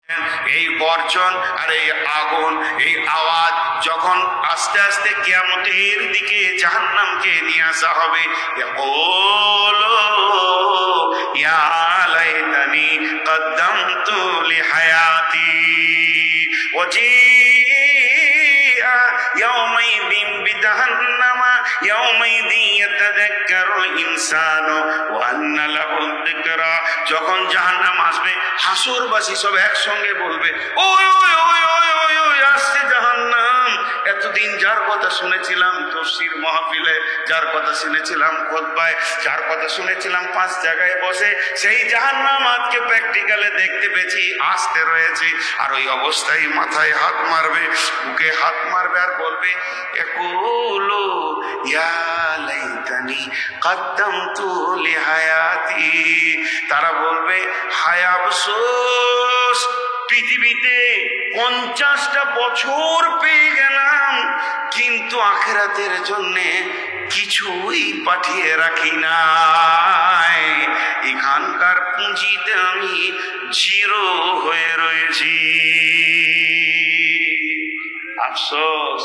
এই গর্জন আর এই আগুন, এই আওয়াজ যখন আস্তে আস্তে কিয়ামতের দিকে জাহান্নামকে নিয়ে আসা হবে, ইয়াকুলু ইয়া লাইতানি কদ্দামতু লিহায়াতি ওয়াজিআ ইয়াউমাইযিন বিজাহান্নামা ইয়াউমাইযিন ইয়াতাযাক্কারুল ইনসানু ওয়া আন্না লাহু যিকরা। যখন জাহান্নাম আসবে, হাসরবাসী সব একসঙ্গে বলবে, ওই ওই ওই ওই ওই ওই আসছে জাহান্নাম। এতদিন যার কথা শুনেছিলাম তাফসীর মাহফিলে, যার কথা শুনেছিলাম খুতবায়, যার কথা শুনেছিলাম 5 জায়গায় বসে, সেই জাহান্নাম আজকে প্র্যাকটিক্যালে দেখতে পেয়েছি আসতে রয়েছে। আর ওই অবস্থায় মাথায় হাত মারবে, বুকে হাত মারবে আর বলবে, ইয়াকুলু ইয়া লাইতানি কদ্দামতু লিহায়াতি। তারা বলবে, হায় আফসোস, পৃথিবীতে 50টা বছর পেয়ে গেলাম, কিন্তু আখিরাতের জন্য কিছুই পাঠিয়ে রাখি নাই। এখানকার পুঁজিতে আমি জিরো হয়ে রয়েছি। আফসোস।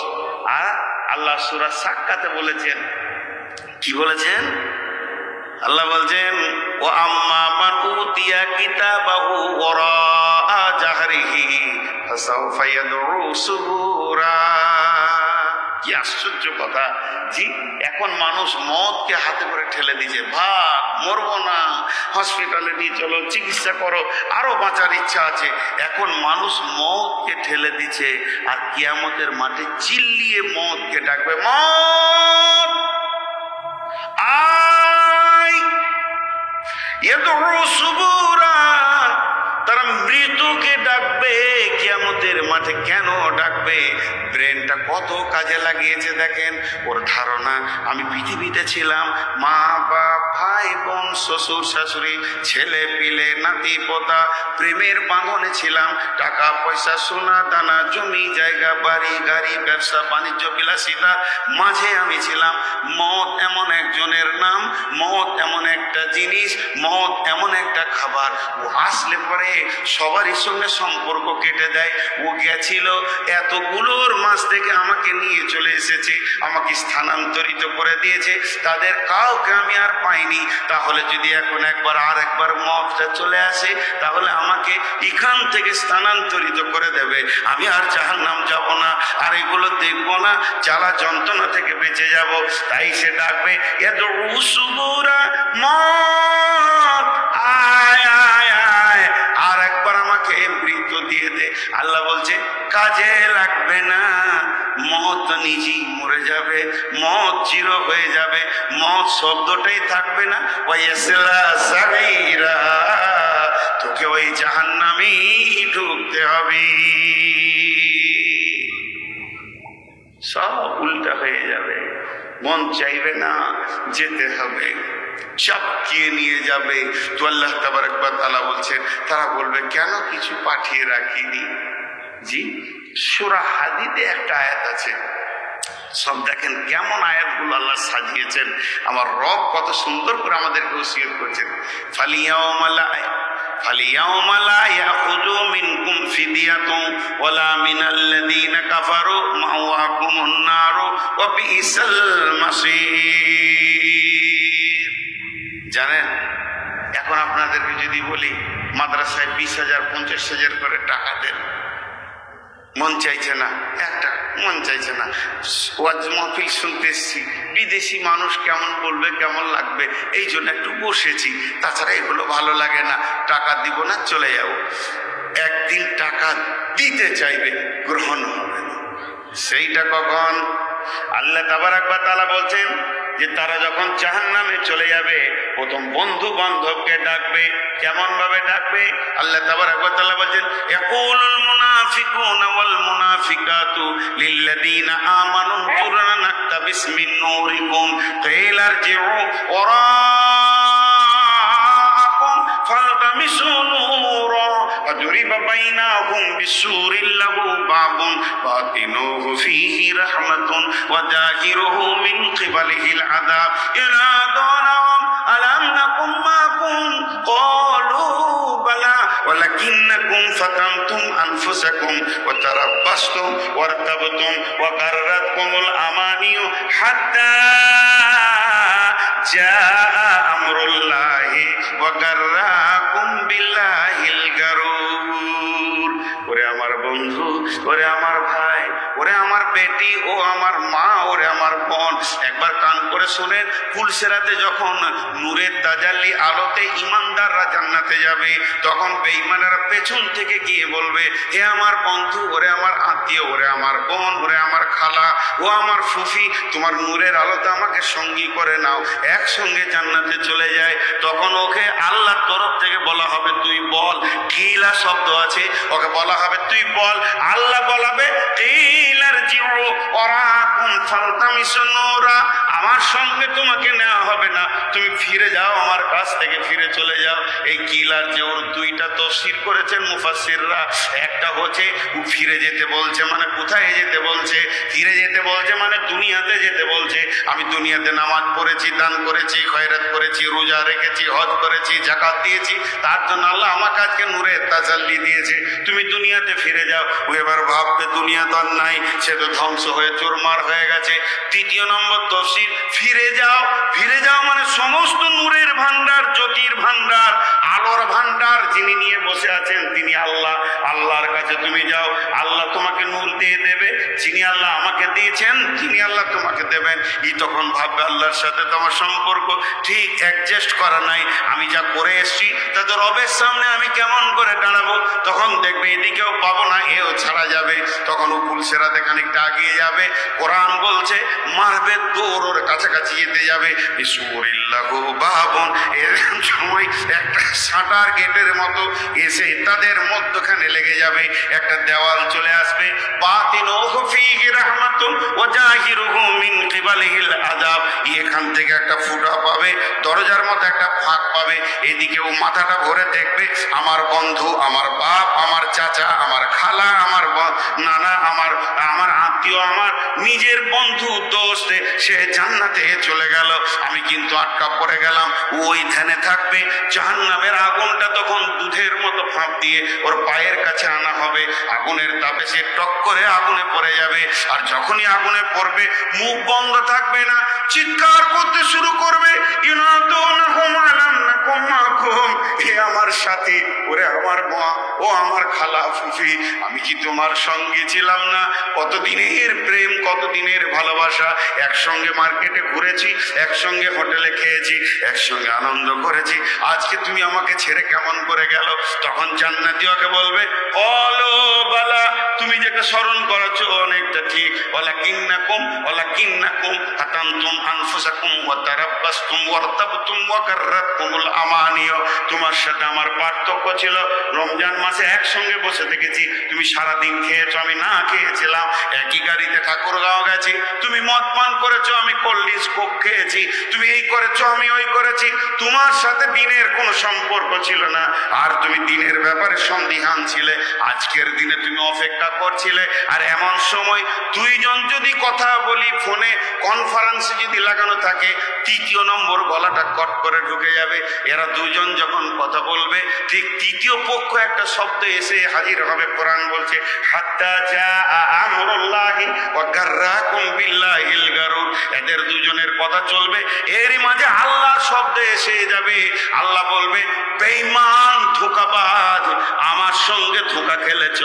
আর আল্লাহ সূরা সাক্কাতে বলেছেন, কি বলেছেন? আল্লাহ বলছেন, ও আম্মা মান উতিয়া কিতাবাহু ওয়ারা জাহরিহি ফাসাউফা ইয়াদউ সুবুরা। কি আশ্চর্য কথা! জি, এখন মানুষ মদকে হাতে করে ঠেলে দিয়েছে, ভাগ, মরবো না, হসপিটালে নিয়ে চলো, চিকিৎসা করো, আরো বাঁচার ইচ্ছা আছে। এখন মানুষ মদকে ঠেলে দিচ্ছে, আর কিয়ামতের মাঠে চিল্লিয়ে মদকে ডাকবে, মদ আয় ইয়াদউ সুবুরা। তারা মৃত্যুকে ডাকবে কিয়ামতের মাঠে। কেন ডাকবে? ব্রেনটা কত কাজে লাগিয়েছে দেখেন। ওর ধারণা, আমি পৃথিবীতে ছিলাম, মা বাপ, ভাই বোন, শ্বশুর শাশুড়ি, ছেলে পিলে, নাতি পোতা, প্রেমের বাঁধনে ছিলাম, টাকা পয়সা, সোনা দানা, জমি জায়গা, বাড়ি গাড়ি, ব্যবসা বাণিজ্য, বিলাসিতা, মাঝে আমি ছিলাম। মদ এমন একজনের নাম, মদ এমন একটা জিনিস, মদ এমন একটা খাবার, ও আসলে পরে সবারই সঙ্গে সম্পর্ক কেটে দেয়। ও গেছিল, এতগুলোর মাঝ থেকে আমাকে নিয়ে চলে এসেছে, আমাকে স্থানান্তরিত করে দিয়েছে, তাদের কাউকে আমি আর পাইনি। তাহলে যদি এখন একবার আর একবার মদটা চলে আসে, তাহলে আমাকে এখান থেকে স্থানান্তরিত করে দেবে, আমি আর জাহান্নাম যাব না, আর এগুলো দেখবো না, জ্বালা যন্ত্রণা থেকে বেঁচে যাব। তাই সে ডাকবে, ইয়াদউ সুবুরা, মদ আয় আয় আয়, আর একবার আমাকে মৃত্যু দিয়ে দে। আল্লাহ বলছে, কাজে লাগবে না, মদ নিজেই মরে যাবে, মদ জিরো হয়ে যাবে, মদ শব্দটাই থাকবে না। ওয়াইসলা সাঈরা, তোকে ওই জাহান্নামেই ঢুকতে হবে। সব উল্টা হয়ে যাবে, মন চাইবে না, যেতে হবে, চাপকিয়ে নিয়ে যাবে। তো আল্লাহ তাবারক ওয়া তাআলা বলছেন, তারা বলবে, কেন কিছু পাঠিয়ে রাখিনি? জি, সূরা হাদীদে একটা আয়াত আছে, সব দেখেন কেমন আয়াতগুলো আল্লাহ সাজিয়েছেন। আমার রব কত সুন্দর করে আমাদেরকে ওসিয়ত করছেন। ফালিয়াউমা লা ইয়াখুযু মিনকুম ফিদিয়াতুন ওয়ালা মিনাল্লাযীনা কাফারু মাওয়াকুমুন নারু ওয়া বিইসাল মাসীর। জানেন, এখন আপনাদেরকে যদি বলি মাদ্রাসায় 20,000 50,000 করে টাকা দেন, মন চাইছে না, একটা মন চাইছে না। ওয়াজ মাহফিল শুনতে এসছি, বিদেশি মানুষ কেমন বলবে, কেমন লাগবে, এই জন্য একটু বসেছি, তাছাড়া এগুলো ভালো লাগে না, টাকা দিব না, চলে যাব। একদিন টাকা দিতে চাইবে, গ্রহণ হবে না। সেইটা কখন? আল্লাহ তাবারক ওয়া তাআলা বলছেন যে তারা যখন জাহান্নামে চলে যাবে, প্রথম বন্ধু বান্ধবকে ডাকবে। কেমন ভাবে ডাকবে? আল্লাহ তাবারক ওয়া তাআলা বলছেন, ইয়াকুলুল মুনাফিকুনা ওয়াল মুনাফিকাতু লিল্লাযীনা আমানু যুরনা নাকতাবিস মিন নূরিকুম কিলা ইরজিউ ওয়ারাআকুম ফালতামিসু নূরা ফাদুরিবা বাইনাহুম বিসূরিন লাহু বাবুন বাতিনুহু ফীহি রাহমাতুন ওয়া যাহিরুহু মিন কিবালিহিল আযাব ইনাদুনহুম আলাম নাকুম মাকুম ক্বালু বালা ওয়ালাকিন্নাকুম ফাতানতুম আনফুসাকুম ওয়া তারাব্বাসতুম ওয়ারতাবতুম ওয়া গাররাতকুমুল আমানিউ হাত্তা জাআ আমরুল্লাহি ওয়া গাররাকুম বিল্লাহিল গারুর। ওরে আমার বন্ধু, ওরে আমার ভাই, ওরে আমার বেটি, ও আমার মা, ওরে আমার বোন, একবার কান করে শুনেন। ফুলসেরাতে যখন নূরের তাজাল্লি আলোতে ইমানদাররা জান্নাতে যাবে, তখন বেঈমানেরা পেছন থেকে গিয়ে বলবে, হে আমার বন্ধু, ওরে আমার আত্মীয়, ওরে আমার বোন, ওরে আমার খালা, ও আমার ফুফি, তোমার নূরের আলোতে আমাকে সঙ্গী করে নাও, একসঙ্গে জান্নাতে চলে যায়। তখন ওকে আল্লাহর তরফ থেকে বলা হবে, তুই বল। কিলা শব্দ আছে, ওকে বলা হবে তুই বল। আল্লাহ বলাবে কিলার জিউ ওরাকুম ফালতামিসু নূরা, আমার সঙ্গে তোমাকে নেওয়া হবে না, তুমি ফিরে যাও, আমার কাছ থেকে ফিরে চলে যাও। এই কিলার যে ওর দুইটা তফসির করেছেন মুফাসসিররা। একটা হচ্ছে ফিরে যেতে বলছে, মানে কোথায় যেতে বলছে? ফিরে যেতে বলছে মানে দুনিয়াতে যেতে বলছে। আমি দুনিয়াতে নামাজ পড়েছি, দান করেছি, খয়রাত করেছি, রোজা রেখেছি, হজ করেছি, যাকাত দিয়েছি, তার জন্য আল্লাহ আমাকে আজকে নূরের তাজাল্লি দিয়েছে, তুমি দুনিয়াতে ফিরে যাও। ও এবার ভাববে দুনিয়া তো আর নাই, সে তো ধ্বংস হয়ে চুরমার হয়ে গেছে। দ্বিতীয় নম্বর তফসির, ফিরে যাও। ফিরে যাও মানে সমস্ত নূরের ভান্ডার, জ্যোতির ভান্ডার, আলোর ভান্ডার যিনি নিয়ে বসে আছেন তিনি আল্লাহ। আল্লাহর কাছে তুমি যাও, আল্লাহ তোমাকে নূর দিয়ে দেবে। যিনি আল্লাহ আমাকে দিয়েছেন তিনি আল্লাহ তোমাকে দেবেন। ই তখন ভাববে আল্লাহর সাথে তো আমার সম্পর্ক ঠিক অ্যাডজাস্ট করা নাই, আমি যা করে এসছি তাতে রবের সামনে আমি কেমন করে দাঁড়াবো? তখন দেখবে এদিকেও পাবো না, এও ছাড়া যাবে। তখন উকুল সেরাতে খানিকটা আগিয়ে যাবে, কোরআন বলছে মারবে দৌড়, ওর কাছাকাছি যেতে যাবে। বিসুরিল্লাহু বাবুন, এর সময় একটা সাঁটার গেটের মতো এসে তাদের মধ্যখানে লেগে যাবে, একটা দেওয়াল চলে আসবে। বাতিনুহু ফীহি রাহমাতুন ওয়া জাহিরুহু মিন কিবালিহিল আযাব, এখান থেকে একটা ফুটা পাবে, দরজার মতো একটা ফাঁক পাবে। এদিকেও মাথাটা ভরে দেখবে আমার বন্ধু, আমার বাপ, আমার চাচা, আমার খালা, আমার নানা, আমার আত্মীয়, আমার নিজের বন্ধু, দোস্ত, সে জান্নাতে চলে গেল, আমি কিন্তু আটকা পড়ে গেলাম। ওই ধ্যানে থাকবে। জাহান্নামের আগুনটা তখন দুধের মতো ফাঁপ দিয়ে ওর পায়ের কাছে আনা হবে, আগুনের তাপে সে টক করে আগুনে পড়ে যাবে। আর যখনই আগুনে পড়বে মুখ বন্ধ থাকবে না, চিৎকার করতে শুরু করবে, ইউনাদুনাহুম আলাম নাকুম মাকুম, হে আমার সাথী, ওরে আমার মা, ও আমার খালা, ফুফি, আমি কি তোমার সঙ্গে ছিলাম না? কতদিনের প্রেম, কতদিনের ভালোবাসা, একসঙ্গে মার্কেটে ঘুরেছি, একসঙ্গে হোটেলে খেয়েছি, একসঙ্গে আনন্দ করেছি, আজকে তুমি আমাকে ছেড়ে কেমন করে গেল? তখন জান্নাতি ওকে বলবে, অলো বালা, তুমি যেটা স্মরণ করেছো অনেকটা ঠিক। ওয়ালাকিন্নাকুম ফাতানতুম আনফুসাকুম ওয়া তারাব্বাসতুম ওয়ারতাবতুম ওয়া গাররাতকুমুল আমানিয়, তোমার সাথে আমার পার্থক্য ছিল রমজান মাসে একসঙ্গে বসে থেকেছি, তুমি সারাদিন খেয়েছো, আমি না খেয়েছিলাম, একই গাড়িতে ঠাকুরগাঁও গেছি, তুমি মদ পান করেছো, আমি কোল্ড কোক খেয়েছি, তুমি এই করেছো, আমি ওই করেছি, তোমার সাথে দিনের কোনো সম্পর্ক ছিল না, আর তুমি দিনের ব্যাপারে সন্দিহান ছিলে, আজকের দিনে তুমি অপেক্ষা করছিলে। আর এমন সময় দুইজন যদি কথা বলি, ফোনে কনফারেন্সে যদি লাগানো থাকে, তৃতীয় নম্বর গলাটা কট করে ঢুকে যাবে। এরা দুজন যখন কথা বলবে, ঠিক তৃতীয় পক্ষ একটা শব্দ এসে হাজির হবে। কোরআন বলছে হাত্তা জাআ আমরুল্লাহি ওয়া গাররাকুম বিল্লাহিল গারুর, এদের দুজনের কথা চলবে, এরই মাঝে আল্লাহর শব্দ এসে যাবে। আল্লাহ বলবে, বেঈমান, ধোঁকাবাজ, আমার সঙ্গে ধোঁকা খেলেছ,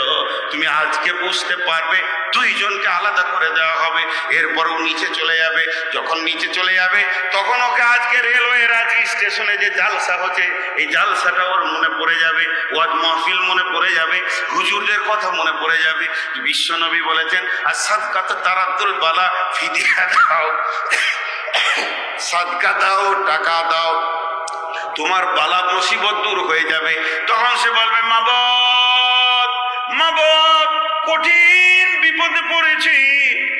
তুমি আজকে বুঝতে পারবে। দুইজনকে আলাদা করে দেওয়া হবে, এরপর ও নিচে চলে যাবে। যখন নিচে চলে যাবে তখন ওকে আজকে রেলওয়ে রাজি স্টেশনে যে জালসা হচ্ছে, এই জালসাটা ওর মনে পড়ে যাবে, ওয়াজ মাহফিল মনে পড়ে যাবে, হুজুরদের কথা মনে পড়ে যাবে। বিশ্বনবী বলেছেন, আর সাদকাত তারাদ্দুল বালা, ফিদিয়া দাও, সাদকা দাও, টাকা দাও, তোমার বালা মুসিবত দূর হয়ে যাবে। তখন সে বলবে, মাবুদ, মাবুদ, কঠিন বিপদে পড়েছি।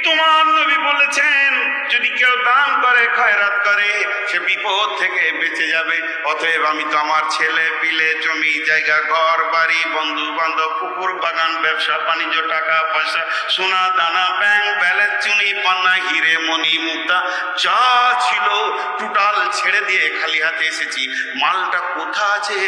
তোমার নবী বলেছেন যদি কেউ দান করে, খয়রাত করে, সে বিপদ থেকে বেঁচে যাবে। অতএব আমি তো আমার ছেলে পিলে, জমি জায়গা, ঘর বাড়ি, বন্ধু বান্ধব, পুকুর বাগান, ব্যবসা বাণিজ্য, টাকা পয়সা, সোনা দানা, ব্যাংক ব্যালেন্স, চুনি পান্না, হিরে মণি মুক্তা যা ছিল টোটাল ছেড়ে দিয়ে খালি হাতে এসেছি। মালটা কোথা আছে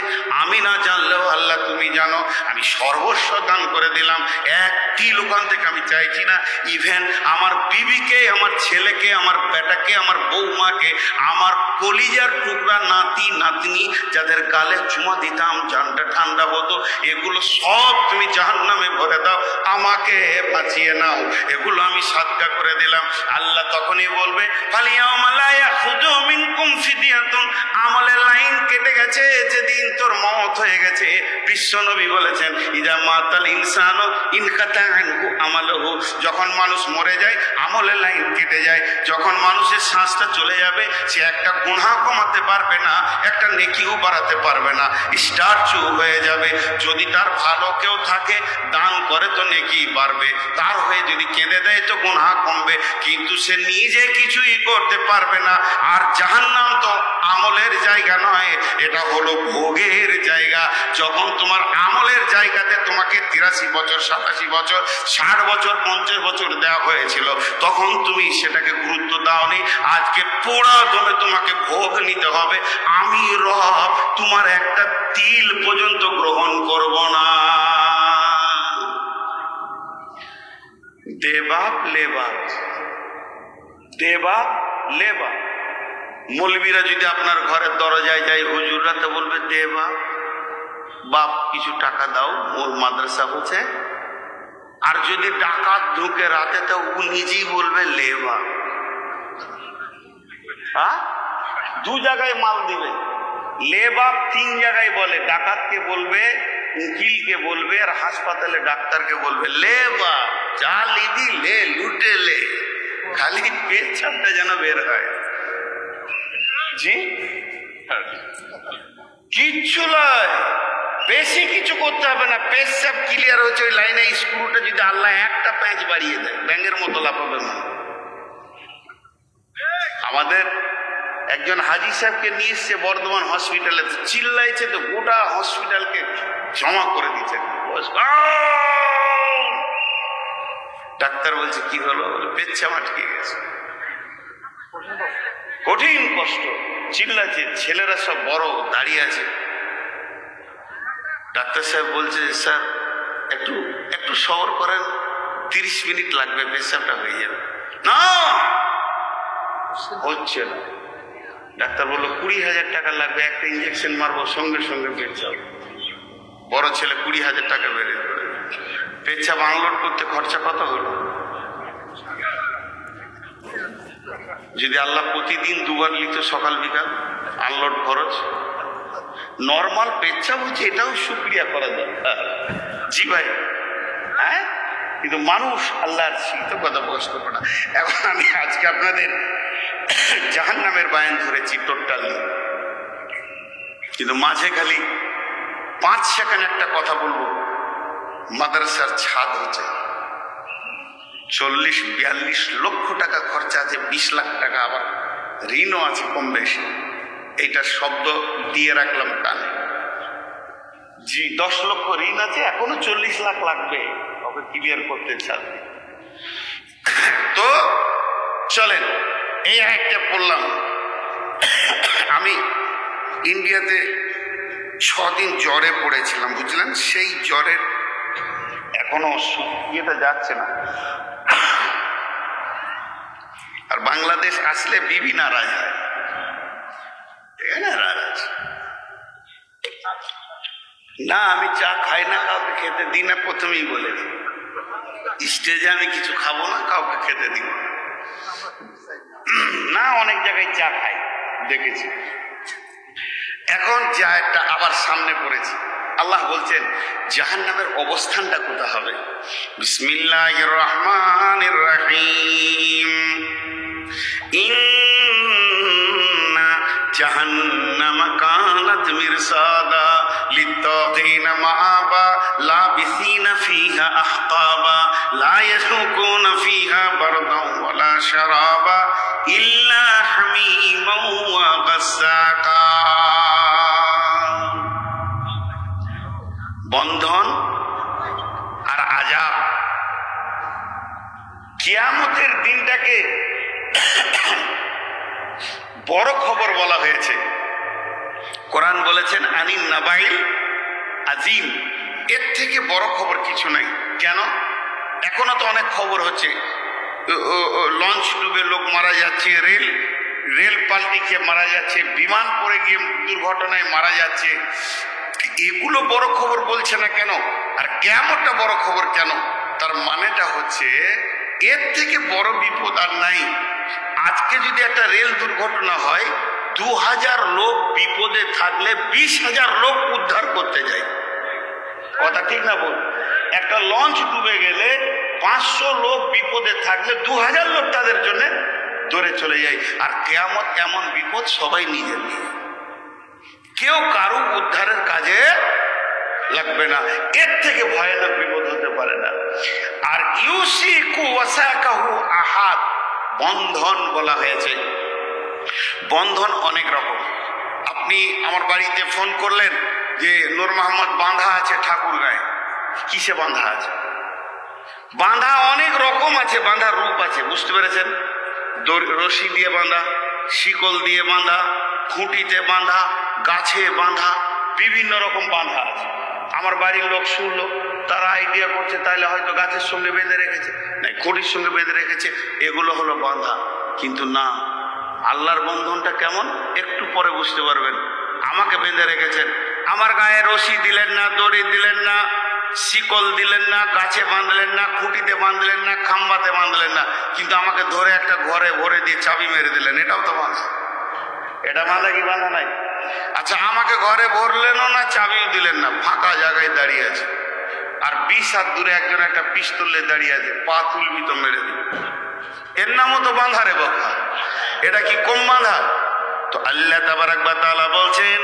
আমি না জানলেও আল্লাহ তুমি জানো। আমি সর্বস্ব দান করে দিলাম। একটি লোকান থেকে আমি চাইছি না। ইভেন আমার বিবিকে, আমার ছেলেকে, আমার বেটাকে, আমার বৌমাকে, আমার কলিজার টুকরা নাতি নাতনি যাদের গালে চুমা দিতাম জানটা ঠান্ডা হতো, এগুলো সব তুমি জাহান্নামে ভরে দাও, আমাকে বাঁচিয়ে নাও। এগুলো আমি সাদকা করে দিলাম। আল্লাহ তখনই বলবে আমলের লাইন কেটে গেছে যেদিন তোর মওত হয়ে গেছে। বিশ্ব নবী বলেছেন ইজা মাতাল ইনসানু ইনকাতা আনহু আমালুহু, যখন মানুষ মরে যায় আমলের লাইন কেটে যায়। যখন মানুষের শ্বাসটা চলে যাবে সে একটা গুনাহ কমাতে পারবে না, একটা নেকিও বাড়াতে পারবে না, স্টার্চু হয়ে যাবে। যদি তার ভালো কেউ থাকে দান করে তো নেকি বাড়বে, তার হয়ে যদি কেঁদে দেয় তো গুনাহ কমবে, কিন্তু সে নিজে কিছুই করতে পারবে না। আর জাহান্নাম তো আমলের জায়গা নয়, এটা হলো ভোগের জায়গা। যখন তোমার আমলের জায়গাতে তোমাকে 83 বছর, 87 বছর, 60 বছর, 50 বছর দেওয়া হয়েছিল, তখন তুমি সেটাকে গুরুত্ব দাওনি। আজকে পোড়া দমে তোমাকে ভোগ নিতে হবে। আমি রব তোমার একটা তিল পর্যন্ত গ্রহণ করব না। দেবাপ লেবাপ, দেবাপ লেবাপ। মৌলবীরা যদি আপনার ঘরের দরজায় যায়, হুজুররা তো বলবে দেবা বাপ কিছু টাকা দাও, ওর মাদ্রাসা হচ্ছে। আর যদি ডাকাত ঢুকে রাতে তো ও নিজেই বলবে লেবা। হ্যাঁ, দু জায়গায় মাল দিবে। লেবাপ 3 জায়গায় বলে, ডাকাতকে বলবে, উকিলকে বলবে, আর হাসপাতালে ডাক্তারকে বলবে লেবা। যা লিবি লে, লুটে লে, খালি পেছনটা যেন বের হয়। জি কিচ্ছু নয়, বেশি কিছু করতে হবে না। পেজ সব ক্লিয়ার হচ্ছে। ওই লাইনে স্ক্রুটা যদি আল্লাহ একটা প্যাঁচ বাড়িয়ে দেয়, ব্যাঙের মতো লাফাবে না। আমাদের একজন হাজি সাহেবকে নিয়ে এসছে বর্ধমান হসপিটালে, চিল্লাইছে তো গোটা হসপিটালকে জমা করে দিচ্ছে। ডাক্তার বলছে কি হলো? পেচ্ছাপ আটকে গেছে। কঠিন কষ্ট, চিল্লাচ্ছে। ছেলেরা সব বড় দাঁড়িয়ে আছে। ডাক্তার সাহেব বলছে স্যার একটু একটু সবর করেন, 30 মিনিট লাগবে, পেচ্ছাপটা হয়ে যাবে। না হচ্ছে না। ডাক্তার বললো 20,000 টাকা লাগবে, একটা ইঞ্জেকশন মারবো, সঙ্গে সঙ্গে পেচ্ছাপ। বড় ছেলে 20,000 টাকা বেড়ে পড়ে। পেচ্ছাপ আনলোড করতে খরচা কত হলো? যদি আল্লাহ প্রতিদিন 2 বার নিত, সকাল বিকাল, আনলোড খরচ। নর্মাল পেচ্ছাপ হচ্ছে, এটাও শুকরিয়া করা দরকার। জি ভাই, হ্যাঁ, কিন্তু মানুষ আল্লাহর শীত কথা প্রকাশ করবে না। এখন আমি আজকে আপনাদের জাহান্নামের বায়ান ধরেছি টোটালি, কিন্তু মাঝে খালি 5 সেকেন্ড একটা কথা বলবো। মাদ্রাসার ছাদ হচ্ছে 40-42 লক্ষ টাকা খরচা আছে, 20 লাখ টাকা আবার ঋণও আছে কম বেশি। এইটা শব্দ দিয়ে রাখলাম কানে। জি 10 লক্ষ ঋণ আছে, এখনো 40 লাখ লাগবে ওকে ক্লিয়ার করতে চাচ্ছি। তো চলেন এই একটা পড়লাম। আমি ইন্ডিয়াতে 6 দিন জ্বরে পড়েছিলাম, বুঝলেন? সেই জ্বরের এখনো ইয়েটা যাচ্ছে না। আর বাংলাদেশ আসলে বিবি নারাজ হয়, নারাজ না। আমি চা খাই না, কাউকে খেতে দিই না, প্রথমেই বলেছি। স্টেজে আমি কিছু খাবো না, কাউকে খেতে দিব না। অনেক জায়গায় চা খাই, দেখেছি। এখন চাটা আবার সামনে পড়েছি। আল্লাহ বলছেন জাহান্নামের অবস্থানটা কোথা হবে। বিসমিল্লাহির রহমানির রহিম। ইন্না জাহান্নামা কানাত মিরসাদা লিত্তাগিনা মাআবা লাবিসিনা ফিহা আহকাবা লা ইয়াযুকুনা ফিহা বারদান ওয়ালা শারাবা ইল্লা হামীমান ওয়া গাসসাকা। বন্ধন আর আযাব। কিয়ামতের দিনটাকে বড় খবর বলা হয়েছে। কোরআন বলেছেন আনিন নাবাইল আজিম, এর থেকে বড় খবর কিছু নাই। কেন? এখনো তো অনেক খবর হচ্ছে, লঞ্চ ডুবে লোক মারা যাচ্ছে, রেল পাল্টি খেয়ে মারা যাচ্ছে, বিমান পড়ে গিয়ে দুর্ঘটনায় মারা যাচ্ছে। এগুলো বড় খবর বলছে না কেন? আর কিয়ামতটা বড় খবর কেন? তার মানেটা হচ্ছে এর থেকে বড় বিপদ আর নাই। আজকে যদি একটা রেল দুর্ঘটনা হয়, 2000 লোক বিপদে থাকলে 20,000 লোক উদ্ধার করতে যায়। কথা ঠিক না বল? একটা লঞ্চ ডুবে গেলে 500 লোক বিপদে থাকলে 2000 লোক তাদের জন্য দৌড়ে চলে যায়। আর কিয়ামত এমন বিপদ সবাই নিজের নিয়ে, কেউ কারো উদ্ধারের কাজে লাগবে না। এর থেকে ভয়ানক বিপদ হতে পারে না। আর ইউসিকু ওয়াসাকাহু আহাদ, বন্ধন বলা হয়েছে। বন্ধন অনেক রকম। আপনি আমার বাড়িতে ফোন করলেন যে নূর মোহাম্মদ বাঁধা আছে ঠাকুরগাঁয়ে, কিসে বাঁধা আছে? বাঁধা অনেক রকম আছে, বাঁধার রূপ আছে, বুঝতে পেরেছেন? রশি দিয়ে বাঁধা, শিকল দিয়ে বাঁধা, খুঁটিতে বাঁধা, গাছে বাঁধা, বিভিন্ন রকম বাঁধা আছে। আমার বাড়ির লোক শুনলো, তারা আইডিয়া করছে তাহলে হয়তো গাছের সঙ্গে বেঁধে রেখেছে, না খুঁটির সঙ্গে বেঁধে রেখেছে, এগুলো হলো বাঁধা। কিন্তু না, আল্লাহর বন্ধনটা কেমন একটু পরে বুঝতে পারবেন। আমাকে বেঁধে রেখেছেন, আমার গায়ে রশি দিলেন না, দড়ি দিলেন না, শিকল দিলেন না, গাছে বাঁধলেন না, খুঁটিতে বাঁধলেন না, খাম্বাতে বাঁধলেন না, কিন্তু আমাকে ধরে একটা ঘরে ভরে দিয়ে চাবি মেরে দিলেন, এটাও তো বাঁধা। এটা বাঁধা কি বাঁধা নাই? আচ্ছা, আমাকে ঘরে ভরলেনও না, চাবিও দিলেন না, ফাঁকা জায়গায় দাঁড়িয়ে আছে, আর 20 হাত দূরে একজন একটা পিস্তলে দাঁড়িয়ে আছে, পা তুলবি তো মেরে দিবি, এর নামও তো বাঁধা রে বাবা। এটা কি কম বাঁধা? তো আল্লাহ তাবারাক ওয়া তাআলা বলছেন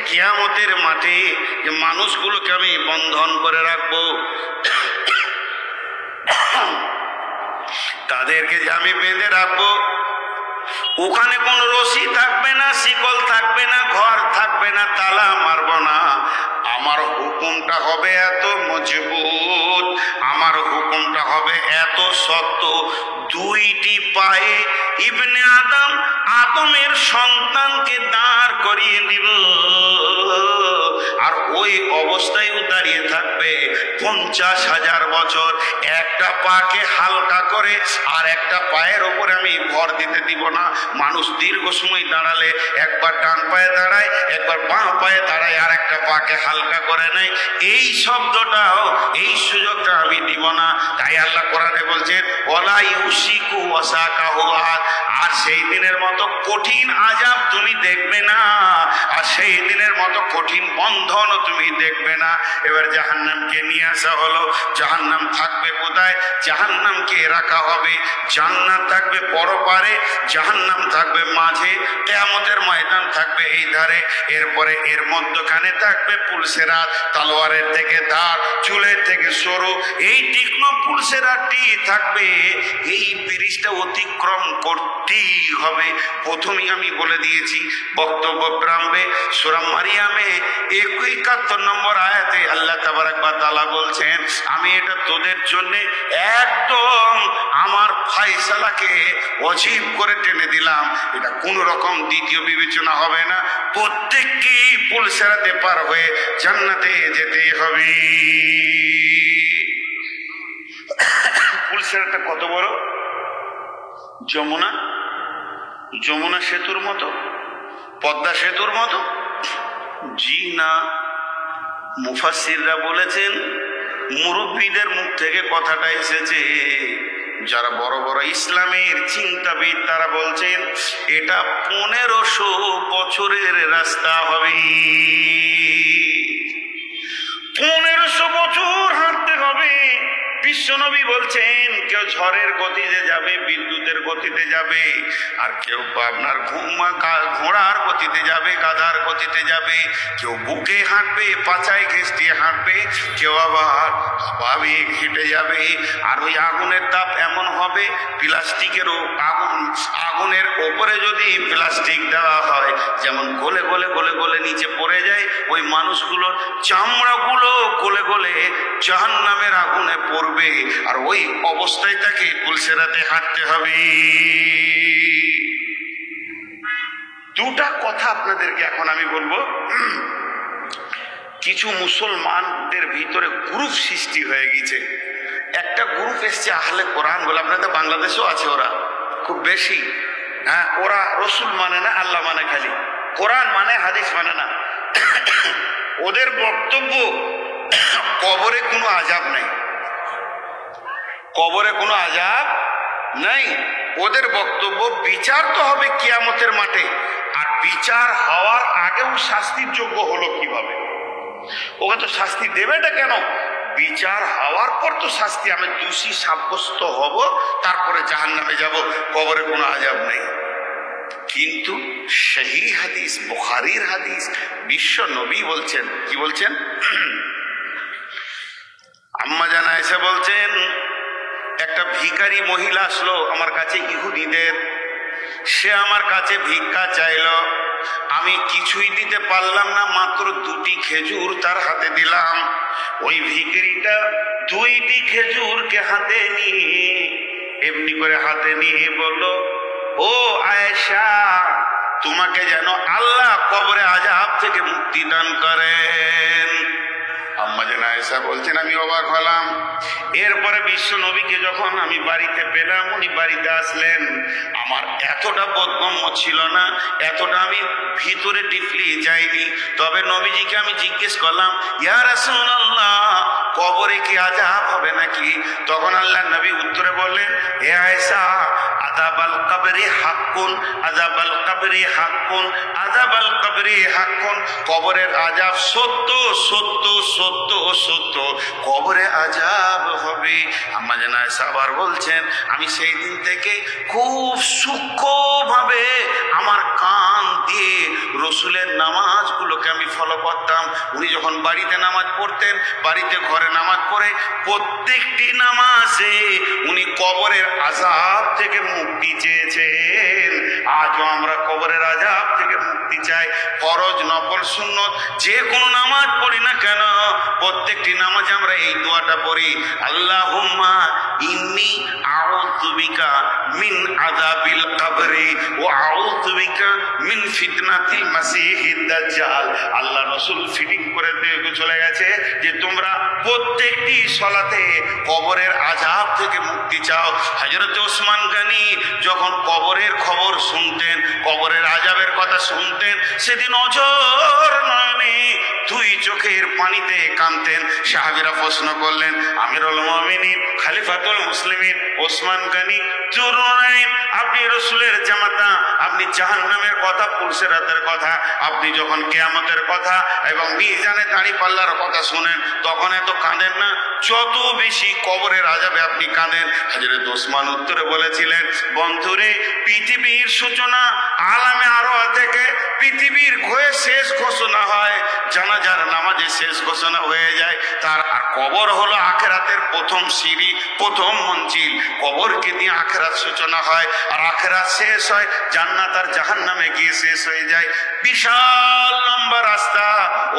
কিয়ামতের মাঠে যে মানুষগুলোকে আমি বন্ধন করে রাখবো, তাদেরকে যে আমি বেঁধে রাখবো, ওখানে কোন রশি থাকবে না, শিকল থাকবে না, ঘর থাকবে না, তালা মারবো না। আমার হুকুমটা হবে এত মজবুত, আমার হুকুমটা হবে এত শক্ত, 2টি পায়ে ইবনে আদমের সন্তানকে দাঁড় করিয়ে দিব, আর ওই অবস্থায়ও দাঁড়িয়ে থাকবে 50,000 বছর। একটা পাকে হালকা করে আর একটা পায়ের ওপরে আমি ভর দিতে দিব না। মানুষ দীর্ঘ সময় দাঁড়ালে একবার ডান পায়ে দাঁড়ায়, একবার বাঁ পায়ে দাঁড়ায়, আর একটা পাকে হালকা করে নেয়। এই শব্দটাও, এই সুযোগটা আমি দিব না। তাই আল্লাহ কোরআনে বলছেন ওয়ালা ইউসিকু ওয়াসাকাহু আহাদ, আর সেই দিনের মতো কঠিন আযাব তুমি দেখবে না, আর সেই দিনের মতো কঠিন বন্ধনও তুমি দেখবে না। এবার জাহান্নামকে নিয়ে আসা হলো। জাহান্নাম থাকবে কোথায়? জাহান্নামকে রাখা হবে, জান্নাত থাকবে পরপারে, জাহান্নাম থাকবে মাঝে, কিয়ামতের ময়দান থাকবে এই ধারে, এরপরে এর মধ্যখানে থাকবে পুলসেরাত, তলোয়ারের থেকে ধার, চুলের থেকে সরু, এই তীক্ষ্ণ পুলসেরাতটি থাকবে। এই ব্রিজটা অতিক্রম করতেই হবে। প্রথমেই আমি বলে দিয়েছি বক্তব্য প্রারম্ভে, সূরা মারিয়ামে 71 নম্বর আয়াতে আল্লাহ তাবারাক ওয়া তাআলা বলছেন আমি এটা তোদের জন্য একদম আমার ফয়সালাকে ওয়াজিব করে টেনে দিলাম। এটা কোন রকম দ্বিতীয় বিবেচনা হবে না, প্রত্যেককেই পুলসেরাতে পার হয়ে জান্নাতে যেতে হবে। পুলসেরাতটা কত বড়? যমুনা সেতুর মতো, পদ্মা সেতুর মতো? জি না। মুফাসসিররা বলেছেন, মুরব্বীদের মুখ থেকে কথাটা এসেছে, যারা বড় বড় ইসলামের চিন্তাবিদ তারা বলছেন এটা 1500 বছরের রাস্তা হবে। 1500 বছর হাঁটতে হবে, বিশ্ব বিশ্বনবী বলছেন কেউ ঝড়ের গতিতে যাবে, বিদ্যুতের গতিতে যাবে, আর কেউ আপনার ঘোড়ার গতিতে যাবে, গাধার গতিতে যাবে, কেউ বুকে হাঁটবে, পাছায় ঘেঁষ দিয়ে হাঁটবে, কেউ আবার ভাবে হেঁটে যাবে। আর ওই আগুনের তাপ এমন হবে, প্লাস্টিকেরও আগুনের ওপরে যদি প্লাস্টিক দেওয়া হয়, যেমন গলে গলে গলে গলে নিচে পড়ে যায়, ওই মানুষগুলোর চামড়াগুলো গলে গলে জাহান্নামের আগুনে পড়বে। আর ওই অবস্থায় তাকে পুলসেরাতে হাঁটতে হবে। দুটা কথা আপনাদেরকে এখন আমি বলবো। কিছু মুসলমানদের ভিতরে গ্রুপ সৃষ্টি হয়ে গেছে। একটা গ্রুপ এসছে আহলে কোরআন বলে, আপনাদের বাংলাদেশেও আছে, ওরা খুব বেশি। হ্যাঁ, ওরা রসুল মানে না, আল্লাহ মানে, খালি কোরআন মানে, হাদিস মানে না। ওদের বক্তব্য কবরে কোনো আযাব নেই, কবরে কোনো আযাব নেই। ওদের বক্তব্য বিচার তো হবে কিয়ামতের মাঠে, আর বিচার হওয়ার আগেও শাস্তির যোগ্য হলো কিভাবে? ওকে তো শাস্তি দেবেটা কেন? বিচার হওয়ার পর তো শাস্তি, আমি দোষী সাব্যস্ত হব, তারপরে জাহান্নামে যাব, কবরে কোনো আযাব নেই। কিন্তু সহি হাদিস, বুখারীর হাদিস, বিশ্ব নবী বলছেন, কি বলছেন? আম্মা জান আয়েশা বলছেন, একটা ভিখারি মহিলা আসলো আমার কাছে, ইহুদিদের। সে আমার কাছে ভিক্ষা চাইল, আমি কিছুই দিতে পারলাম না, মাত্র 2টি খেজুর তার হাতে দিলাম। ওই ভিখারিটা 2টি খেজুরকে হাতে নিয়ে, এমনি করে হাতে নিয়ে বলল, ও আয়েশা, তোমাকে যেন আল্লাহ কবরে আযাব থেকে মুক্তি দান করেন। আম্মা জান আয়েশা বলছেন, আমি অবাক হলাম। এরপরে বিশ্ব নবীকে যখন আমি বাড়িতে পেলাম, উনি বাড়িতে আসলেন, আমার এতটা বোধগম্য ছিল না, এতটা আমি ভিতরে ডিপলি যাইনি। তবে নবীজিকে আমি জিজ্ঞেস করলাম, ইয়া রাসূলুল্লাহ, কবরে কি আযাব হবে নাকি? তখন আল্লাহ নবী উত্তরে বললেন, হে আয়েশা, আযাবাল কবরি হাক্কুন, আযাবাল কবরি হাক্কুন, আযাবাল কবরি হাক্কুন। কবরের আযাব সত্য সত্য সত্য সত্য, কবরে আযাব হবে। আম্মা জান আয়েশা আবার বলছেন, আমি সেই দিন থেকে খুব সূক্ষ্মভাবে আমার কান দিয়ে রসুলের নামাজগুলোকে আমি ফলো করতাম। উনি যখন বাড়িতে নামাজ পড়তেন, বাড়িতে ঘরে নামাজ পড়ে, প্রত্যেকটি নামাজে উনি কবরের আযাব থেকে মুক্তি চেয়েছেন। আজও আমরা কবরের আযাব থেকে মুক্তি চাই। ফরজ, নফল, সুন্নত যে কোনো নামাজ পড়ি না কেন, প্রত্যেকটি নামাজে আমরা এই দোয়াটা পড়ি, আল্লাহুম্মা ইন্নী আউযু বিকা মিন আযাবিল কবরি ওয়া আউযু বিকা মিন ফিতনাতিল মাসিহিদ দাজ্জাল। আল্লাহ রাসূল ফিটিং করে দিয়ে চলে গেছে যে তোমরা প্রত্যেকটি সালাতে কবরের আযাব থেকে মুক্তি চাও। হযরত ওসমান গনি যখন কবরের খবর শুনতেন, কবরের আযাবের কথা শুনতেন, সেদিন অঝর নয়নে 2 চোখের পানিতে কাঁদতেন। সাহাবীরা প্রশ্ন করলেন, আমিরুল মুমিনিন, খলিফাতুল মুসলিমিন ওসমান গনি জুরনাইন, আপনি রাসূলের জামাতা, আপনি জাহান্নামের কথা, পুলসিরাতের কথা, আপনি যখন কিয়ামতের কথা এবং মিজানে দাঁড়িপাল্লার কথা শুনেন, তখন এত কাঁদেন না, যত বেশি কবরের আযাবে আপনি কাঁদেন। হযরত ওসমান উত্তরে বলেছিলেন, বন্ধুরে, পৃথিবীর সূচনা আলামে আরওয়া থেকে পৃথিবীর শেষ ঘোষণা হয়, জানাজার নামাজে শেষ ঘোষণা হয়ে যায়। তার আর কবর হলো আখিরাতের প্রথম সিঁড়ি, প্রথম মঞ্জিল। কবরকে দিয়ে আখিরাত সূচনা হয়, আর আখিরাত শেষ হয় জান্নাত আর জাহান্নামে গিয়ে শেষ হয়ে যায়। বিশাল লম্বা রাস্তা,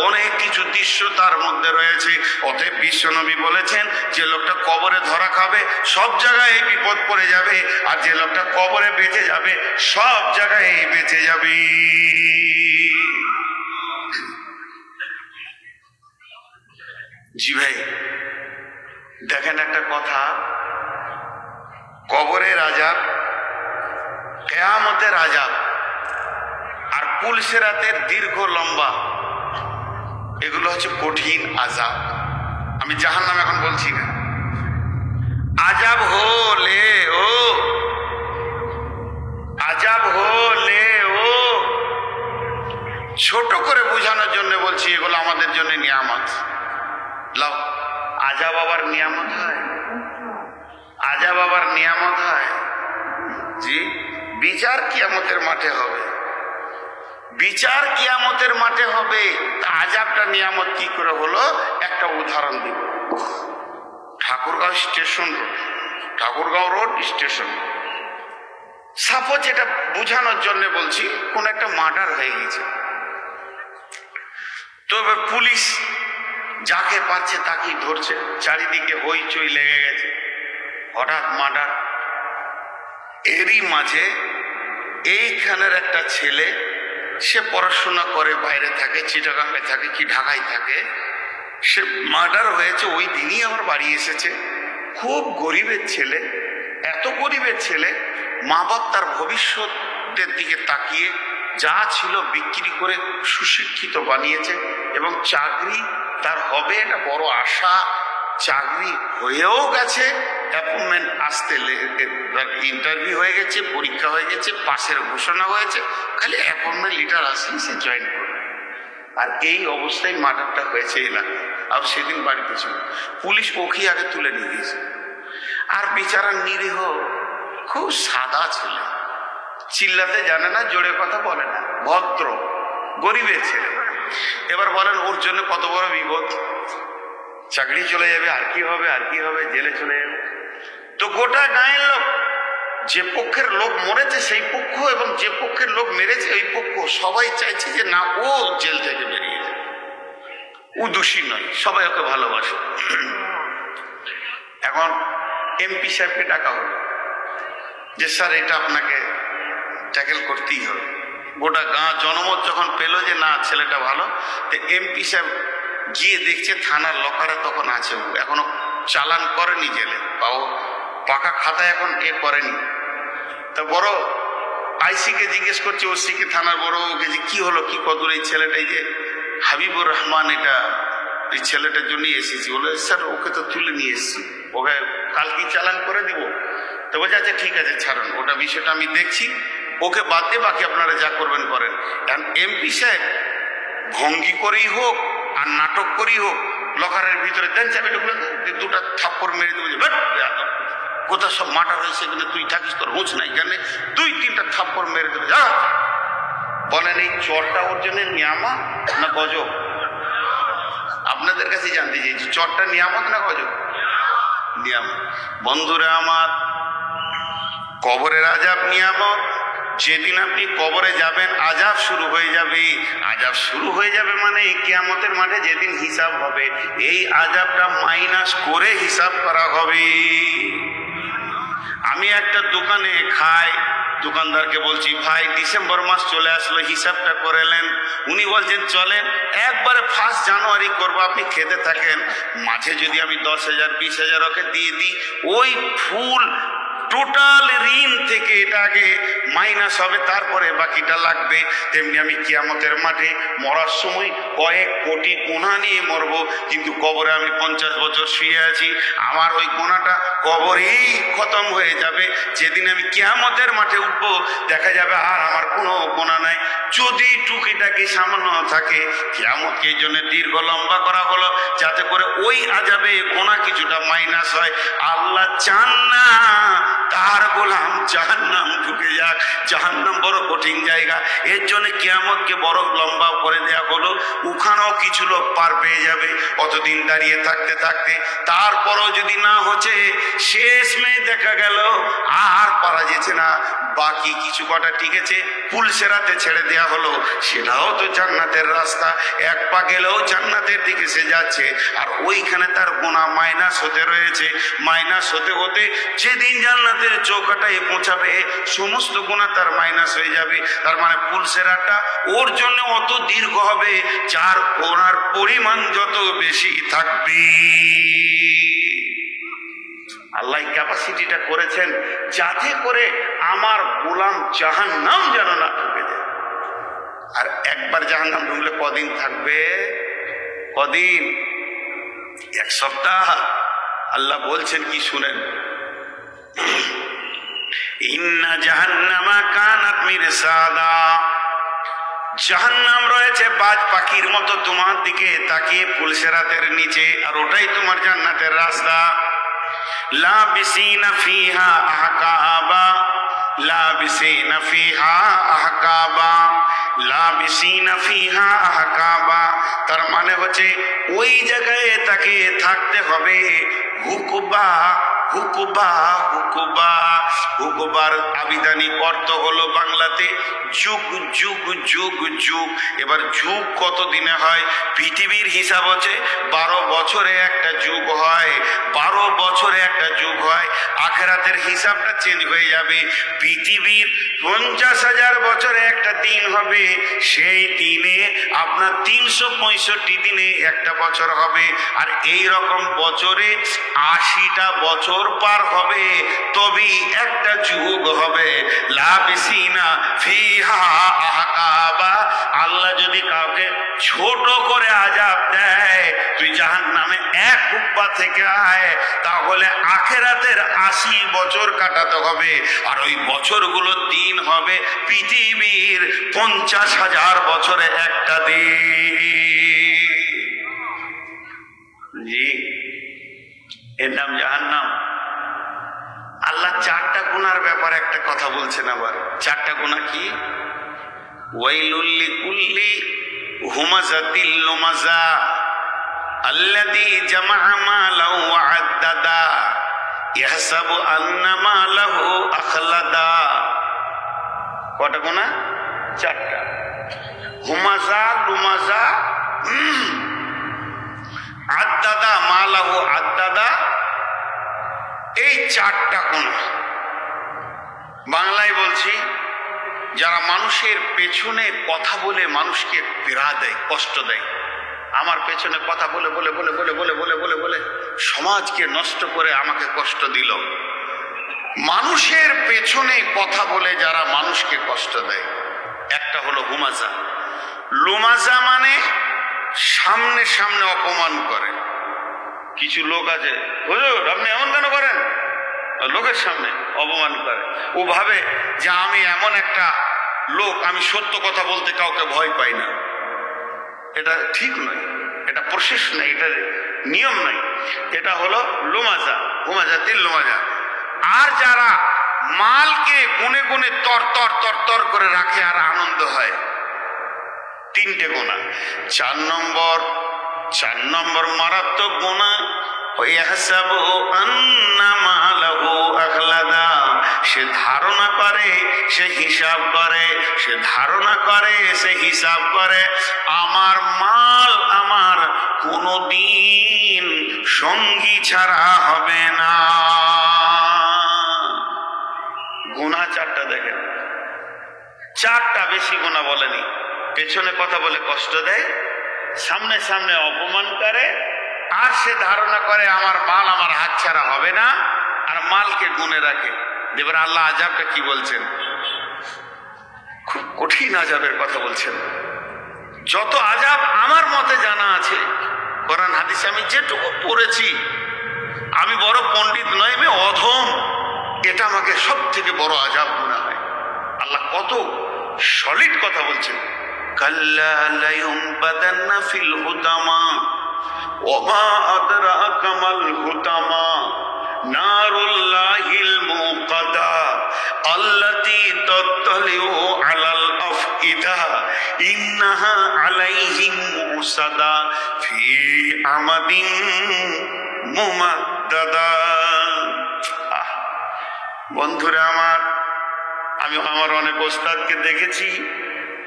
অনেক কিছু দৃশ্য তার মধ্যে রয়েছে। অতএব বিশ্বনবী বলেছেন, যে লোকটা কবরে ধরা খাবে সব জায়গায় বিপদ পড়ে যাবে, আর যে লোকটা কবরে বেঁচে যাবে সব জায়গায় বেঁচে যাবে। জি ভাই, দেখেন একটা কথা, কবরের আযাব, কিয়ামতের আযাব আর পুলসিরাতের দীর্ঘ লম্বা, এগুলো হচ্ছে কঠিন আযাব। আমি জাহান্নাম এখন বলছি না। আযাব হলে ও, আযাব হলে ও, ছোট করে বোঝানোর জন্য বলছি, এগুলো আমাদের জন্য নিয়ামত। লাও, আযাব আবার নিয়ামত হয়? আজাব আবার নিয়ামত হয়? জি, বিচার কিয়ামতের মাঠে হবে, বিচার কিয়ামতের মাঠে হবে। তা আজাবটা নিয়ামত কি করে হলো? একটা উদাহরণ দিব। Thakurgaon station road, Thakurgaon road station, suppose এটা বোঝানোর জন্য বলছি, কোন একটা মার্ডার হয়ে গেছে, তো এবার পুলিশ যাকে পাচ্ছে তাকেই ধরছে, চারিদিকে হইচই লেগে গেছে, হঠাৎ মার্ডার। এরই মাঝে এইখানের একটা ছেলে, সে পড়াশোনা করে, বাইরে থাকে, চিটাগাঙ্গে থাকে কি ঢাকায় থাকে, সে মার্ডার হয়েছে ওই দিনই আমার বাড়ি এসেছে। খুব গরিবের ছেলে, এত গরিবের ছেলে, মা বাপ তার ভবিষ্যতের দিকে তাকিয়ে যা ছিল বিক্রি করে সুশিক্ষিত বানিয়েছে, এবং চাকরি তার হবে এটা বড় আশা, চাকরি হয়েও গেছে, অ্যাপয়েন্টমেন্ট আসতে ইন্টারভিউ হয়ে গেছে, পরীক্ষা হয়ে গেছে, পাশের ঘোষণা হয়েছে, খালি অ্যাপয়েন্টমেন্ট লেটার আসলে সে জয়েন করবে। আর এই অবস্থায় মার্ডারটা হয়েছে এলাকায়। আর সেদিন বাড়িতে ছিল, পুলিশ ওকে আগে তুলে নিয়ে গেছে। আর বিচারা নিরীহ, খুব সাদা ছেলে, চিল্লাতে জানে না, জোরে কথা বলে না, ভদ্র গরিবের ছেলে। এবার বলেন ওর জন্য কত বড় বিপদ, চাকরি চলে যাবে, আর কি হবে, আর কি হবে, জেলে চলে যাবে। তো গোটা গায়ের লোক, যে পক্ষের লোক মরেছে সেই পক্ষ এবং যে পক্ষের লোক মেরেছে ওই পক্ষ, সবাই চাইছে যে না, ও জেল থেকে বেরিয়ে যায়, ও দোষী নয়, সবাই ওকে ভালোবাসে। এখন এমপি সাহেবকে ডাকা হলো যে স্যার এটা আপনাকে ট্যাকেল করতেই হবে। গোটা গাঁ জনমত যখন পেল যে না ছেলেটা ভালো, তো এমপি সাহেব গিয়ে দেখছে থানার লকারে তখন আছে, এখনো চালান করেনি জেলে, পাও পাকা খাতায় এখন এ করেনি। তা বড় আইসিকে জিজ্ঞেস করছে, ওসিকে, থানার বড় ওকে, যে কি হলো, কি কদর এই ছেলেটা, এই যে হাবিবুর রহমান, এটা এই ছেলেটার জন্যই এসেছি। বলে স্যার ওকে তো তুলে নিয়ে এসেছি, ওকে কালকে চালান করে দিব। তো বলছে আচ্ছা ঠিক আছে ছাড়ুন, ওটা বিষয়টা আমি দেখছি, ওকে বাদ দিয়ে বাকি আপনারা যা করবেন করেন। এখন এমপি সাহেব ভঙ্গি করেই হোক আর নাটক করেই হোক, লকারের ভিতরে দেন চাবি ঢুকলে দুটা থাপ্পড় মেরে দেবো, কোথা সব মার্ডার হয়েছে এখানে, তুই থাকিস, তোর হুঁচ নাই, এখানে 2-3টা থাপ্পড় মেরে দেবে। যা বলেন, এই চরটা ওর জন্য নিয়ামত না গজব? আপনাদের কাছে জানতে চাইছি, চরটা নিয়ামত না গজব? নিয়ামত। বন্ধুরা আমার, কবরের আজাব নিয়ামত। যেদিন আপনি কবরে যাবেন আজাব শুরু হয়ে যাবে। আজাব শুরু হয়ে যাবে মানে কিয়ামতের মাঠে যেদিন হিসাব হবে, এই আজাবটা মাইনাস করে হিসাব করা হবে। আমি একটা দোকানে খাই, দোকানদারকে বলছি ভাই ডিসেম্বর মাস চলে আসলো, হিসাবটা করে নেন। উনি বলছেন চলেন একবারে 1 জানুয়ারি করবো, আপনি খেতে থাকেন। মাঝে যদি আমি 10,000 20,000 ওকে দিয়ে দিই, ওই ফুল টোটাল ঋণ থেকে এটা আগে মাইনাস হবে, তারপরে বাকিটা লাগবে। তেমনি আমি কিয়ামতের মাঠে মরার সময় কয়েক কোটি গুনাহ নিয়ে মরব, কিন্তু কবরে আমি 50 বছর শুয়ে আছি, আমার ওই গুনাহটা কবরেই খতম হয়ে যাবে। যেদিন আমি কিয়ামতের মাঠে উঠব, দেখা যাবে আর আমার কোনো গুনাহ নাই। যদি টুকিটাকি সামান্য থাকে, কিয়ামতকে এই জন্য দীর্ঘ লম্বা করা হলো, যাতে করে ওই আজাবে গুনাহ কিছুটা মাইনাস হয়। আল্লাহ চান না তার গোলাম জাহান্নাম ঢুকে যাক। জাহান্নাম বড় কঠিন জায়গা, এর জন্য কিয়ামতকে বড় লম্বা করে দেয়া হলো। ওখানেও কিছু লোক পার পেয়ে যাবে অতদিন দাঁড়িয়ে থাকতে থাকতে। তারপরও যদি না হচ্ছে, শেষ মেয়ে দেখা গেল আর পারা যেছে না, বাকি কিছু কটা টিকেছে, পুলসেরাতে ছেড়ে দেয়া হলো। সেটাও তো জান্নাতের রাস্তা, এক পা গেলেও জান্নাতের দিকে সে যাচ্ছে, আর ওইখানে তার গুনাহ মাইনাস হতে রয়েছে। মাইনাস হতে হতে যেদিন জান্নাতের চৌকাটায় পৌঁছাবে, সমস্ত গুনাহ তার মাইনাস হয়ে যাবে। তার মানে পুলসেরাটা ওর জন্য অত দীর্ঘ হবে, যার গুনার পরিমাণ যত বেশি থাকবে। আল্লাহ ক্যাপাসিটিটা করেছেন যাতে করে আমার গোলাম জাহান্নাম যেন না ঢুকে যায়। আর একবার জাহান্নাম ঢুকলে কদিন থাকবে? কদিন? 1 সপ্তাহ। আল্লাহ বলছেন কি শুনেন, ইন্না জাহান্নামা কানাত মিরসাদা, জাহান্নাম রয়েছে বাজ পাখির মতো তোমার দিকে তাকিয়ে পুলসেরাতের নিচে, আর ওটাই তোমার জান্নাতের রাস্তা। লাবিসিনা ফিহা আহকাবা, লাবিসিনা ফিহা আহকাবা, লাবিসিনা ফিহা আহকাবা। তার মানে হচ্ছে ওই জায়গায় তাকে থাকতে হবে। হুকুবা, হুকুবা, হুকুবা। হুকুবার আবিধানিক অর্থ হলো বাংলাতে যুগ, যুগ, যুগ, যুগ। এবার যুগ কত দিনে হয়? পৃথিবীর হিসাব হচ্ছে 12 বছরে একটা যুগ হয়, 12 বছরে একটা যুগ হয়। আখেরাতের হিসাবটা চেঞ্জ হয়ে যাবে। পৃথিবীর 50,000 বছরে একটা দিন হবে, সেই দিনে আপনার 365 দিনে একটা বছর হবে। আর এই রকম বছরে 80টা বছর পার হবে, তবেই একটা যুগ হবে। লাবিসিনা ফিহা আহকাবা। আল্লাহ যদি কাউকে ছোট করে আযাব দেয়, তুই জাহান্নামে এক হুব্বা থেকে আয়, তাহলে আখেরাতের 80 বছর কাটাতে হবে। আর ওই বছরগুলো দিন হবে পৃথিবীর 50,000 বছরে একটা দিন। জি, এর নাম জাহান্নাম। আল্লাহ 4টা গুনার ব্যাপারে একটা কথা বলছেন। আবার 4টা গুনাহ কি? ওয়াইলুল লিকুল্লি হুমাযাতিল লুমাযা আল্লাযী জামাআ মালাহু ওয়া আদ্দাদা ইয়াহসাবু আন্না মালাহু আখলাদা। কটা গুনাহ? 4টা। হুমাযা, লুমাযা, আদ্দাদা, মালাহু আদ্দাদা, এই 4টা গুনাহ। বাংলায় বলছি, যারা মানুষের পেছনে কথা বলে মানুষকে পীড়া দেয়, কষ্ট দেয়। আমার পেছনে কথা বলে বলে বলে বলে বলে বলে বলে বলে সমাজকে নষ্ট করে আমাকে কষ্ট দিল। মানুষের পেছনে কথা বলে যারা মানুষকে কষ্ট দেয়, একটা হলো হুমাজা। লুমাজা মানে সামনে সামনে অপমান করে। কিছু লোক আছে, হুজুর আপনি এমন কেন করেন, লোকের সামনে অপমান করে। ও ভাবে যে আমি এমন একটা লোক, আমি সত্য কথা বলতে কাউকে ভয় পাই না। এটা ঠিক নয়, এটা প্রসেস নয়, এটা নিয়ম নয়। এটা হলো লুমাজা, হুমাজাতিল লুমাজা। আর যারা মালকে গুনে গুনে তর তর তর তর করে রাখে আর আনন্দ হয়, 3টে গুনাহ। 4 নম্বর মারাত্মক গুনাহ, ইয়াহসাবু আন্না মালাহু আখলাদা। সে ধারণা করে, সে হিসাব করে, সে ধারণা করে, সে হিসাব করে, আমার মাল আমার কোনোদিন সঙ্গী ছাড়া হবে না। গুনাহ 4টা দেখেন, 4টা, বেশি গুনাহ বলেনি। পেছনে কথা বলে কষ্ট দেয়, সামনে সামনে অপমান করে, আর সে ধারণা করে আমার মাল আমার হাত ছাড়া হবে না, আর মালকে গুনে রাখে। এবার আল্লাহ আযাবটা কি বলছেন? খুব কঠিন আযাবের কথা বলছেন। যত আযাব আমার মতে জানা আছে, কোরআন হাদিস আমি যেটুকু পড়েছি, আমি বড় পণ্ডিত নয়, আমি অধম, এটা আমাকে সব থেকে বড় আযাব মনে হয়। আল্লাহ কত সলিড কথা বলছেন। কাল্লা লায়ুমবাদান্না ফিল হুতামা ওমা আদরাকা মাল হুতামা নারুল্লাহিল মুকাদা আল্লাতী তাত্তালিউ আলাল আফইদা ইন্নাহা আলাইহিম মুসাদা ফি আমাদিন মুমাদ্দাদা। বন্ধুরা আমার, আমি আমার অনেক ওস্তাদকে দেখেছি,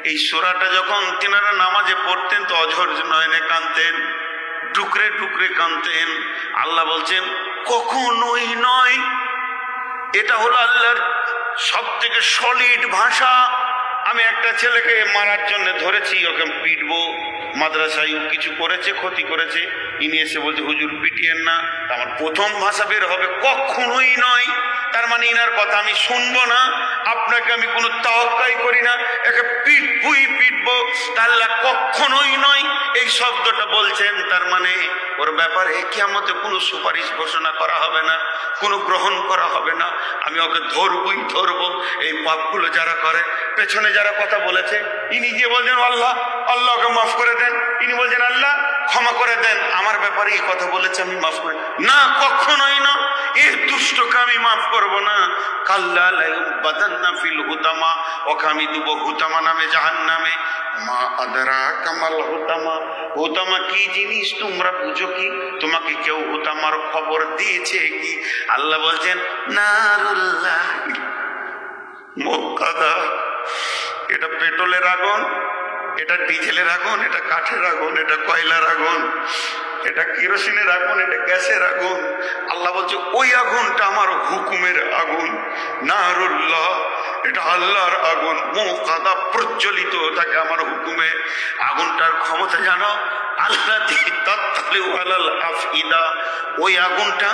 এই সূরাটা যখন তিনারা নামাজে পড়তেন তো অঝর নয়নে কাঁদতেন, টুকরে টুকরে কাঁদতেন। আল্লাহ বলছেন কখনোই নয়। এটা হলো আল্লাহর সব থেকে সলিড ভাষা। আমি একটা ছেলেকে মারার জন্য ধরেছি, ওকে পিটবো, মাদ্রাসায় কিছু করেছে, ক্ষতি করেছে, ইনি এসে বলছে হুজুর পিটিয়েন না। আমার প্রথম ভাষা বের হবে কখনোই নয়। তার মানে ইনার কথা আমি শুনবো না, আপনাকে আমি কোনো তাওয়াক্কাই করি না, একে পিটবই পিটবো। আল্লাহ কখনোই নয় এই শব্দটা বলছেন, তার মানে ওর ব্যাপারে কিয়ামতে কোনো সুপারিশ ঘোষণা করা হবে না, কোনো গ্রহণ করা হবে না। আমি ওকে ধরবই ধরবো। এই পাপগুলো যারা করে, পেছনে যারা কথা বলেছে, ইনি গিয়ে বলছেন আল্লাহ, আল্লাহকে মাফ করে দেন। ইনি বলছেন আল্লাহ ক্ষমা করে দেন, আমার ব্যাপারে এই কথা বলেছে আমি মাফ করি না। কখনোই না। এ দুষ্টকে আমি মাফ করব না। কাল্লা লায়ুবাদান্না ফিল হুতামা, ওকে আমি দেব হুতামা নামে জাহান্নামে। মা আদরা কামাল হুতামা, হুতামা কি জিনিস তোমরা বুঝো কি? তোমাকে কেউ হুতামার খবর দিয়েছে কি? আল্লাহ বলছেন নারুল্লাহ মুকাদা। এটা পেট্রোলের আগুন, এটা ডিজেলের আগুন, এটা কাঠের আগুন, এটা কয়লার আগুন, এটা কেরোসিনের আগুন, এটা গ্যাসের আগুন। আল্লাহ বলছে ওই আগুনটা আমার হুকুমের আগুন। নারুল্লাহ, এটা আল্লাহর আগুন, মুকাদা প্রজ্বলিত থাকে আমার হুকুমে। আগুনটার ক্ষমতা জানো? আল্লাহ তাত্তালিউ আলাল আফইদা। ওই আগুনটা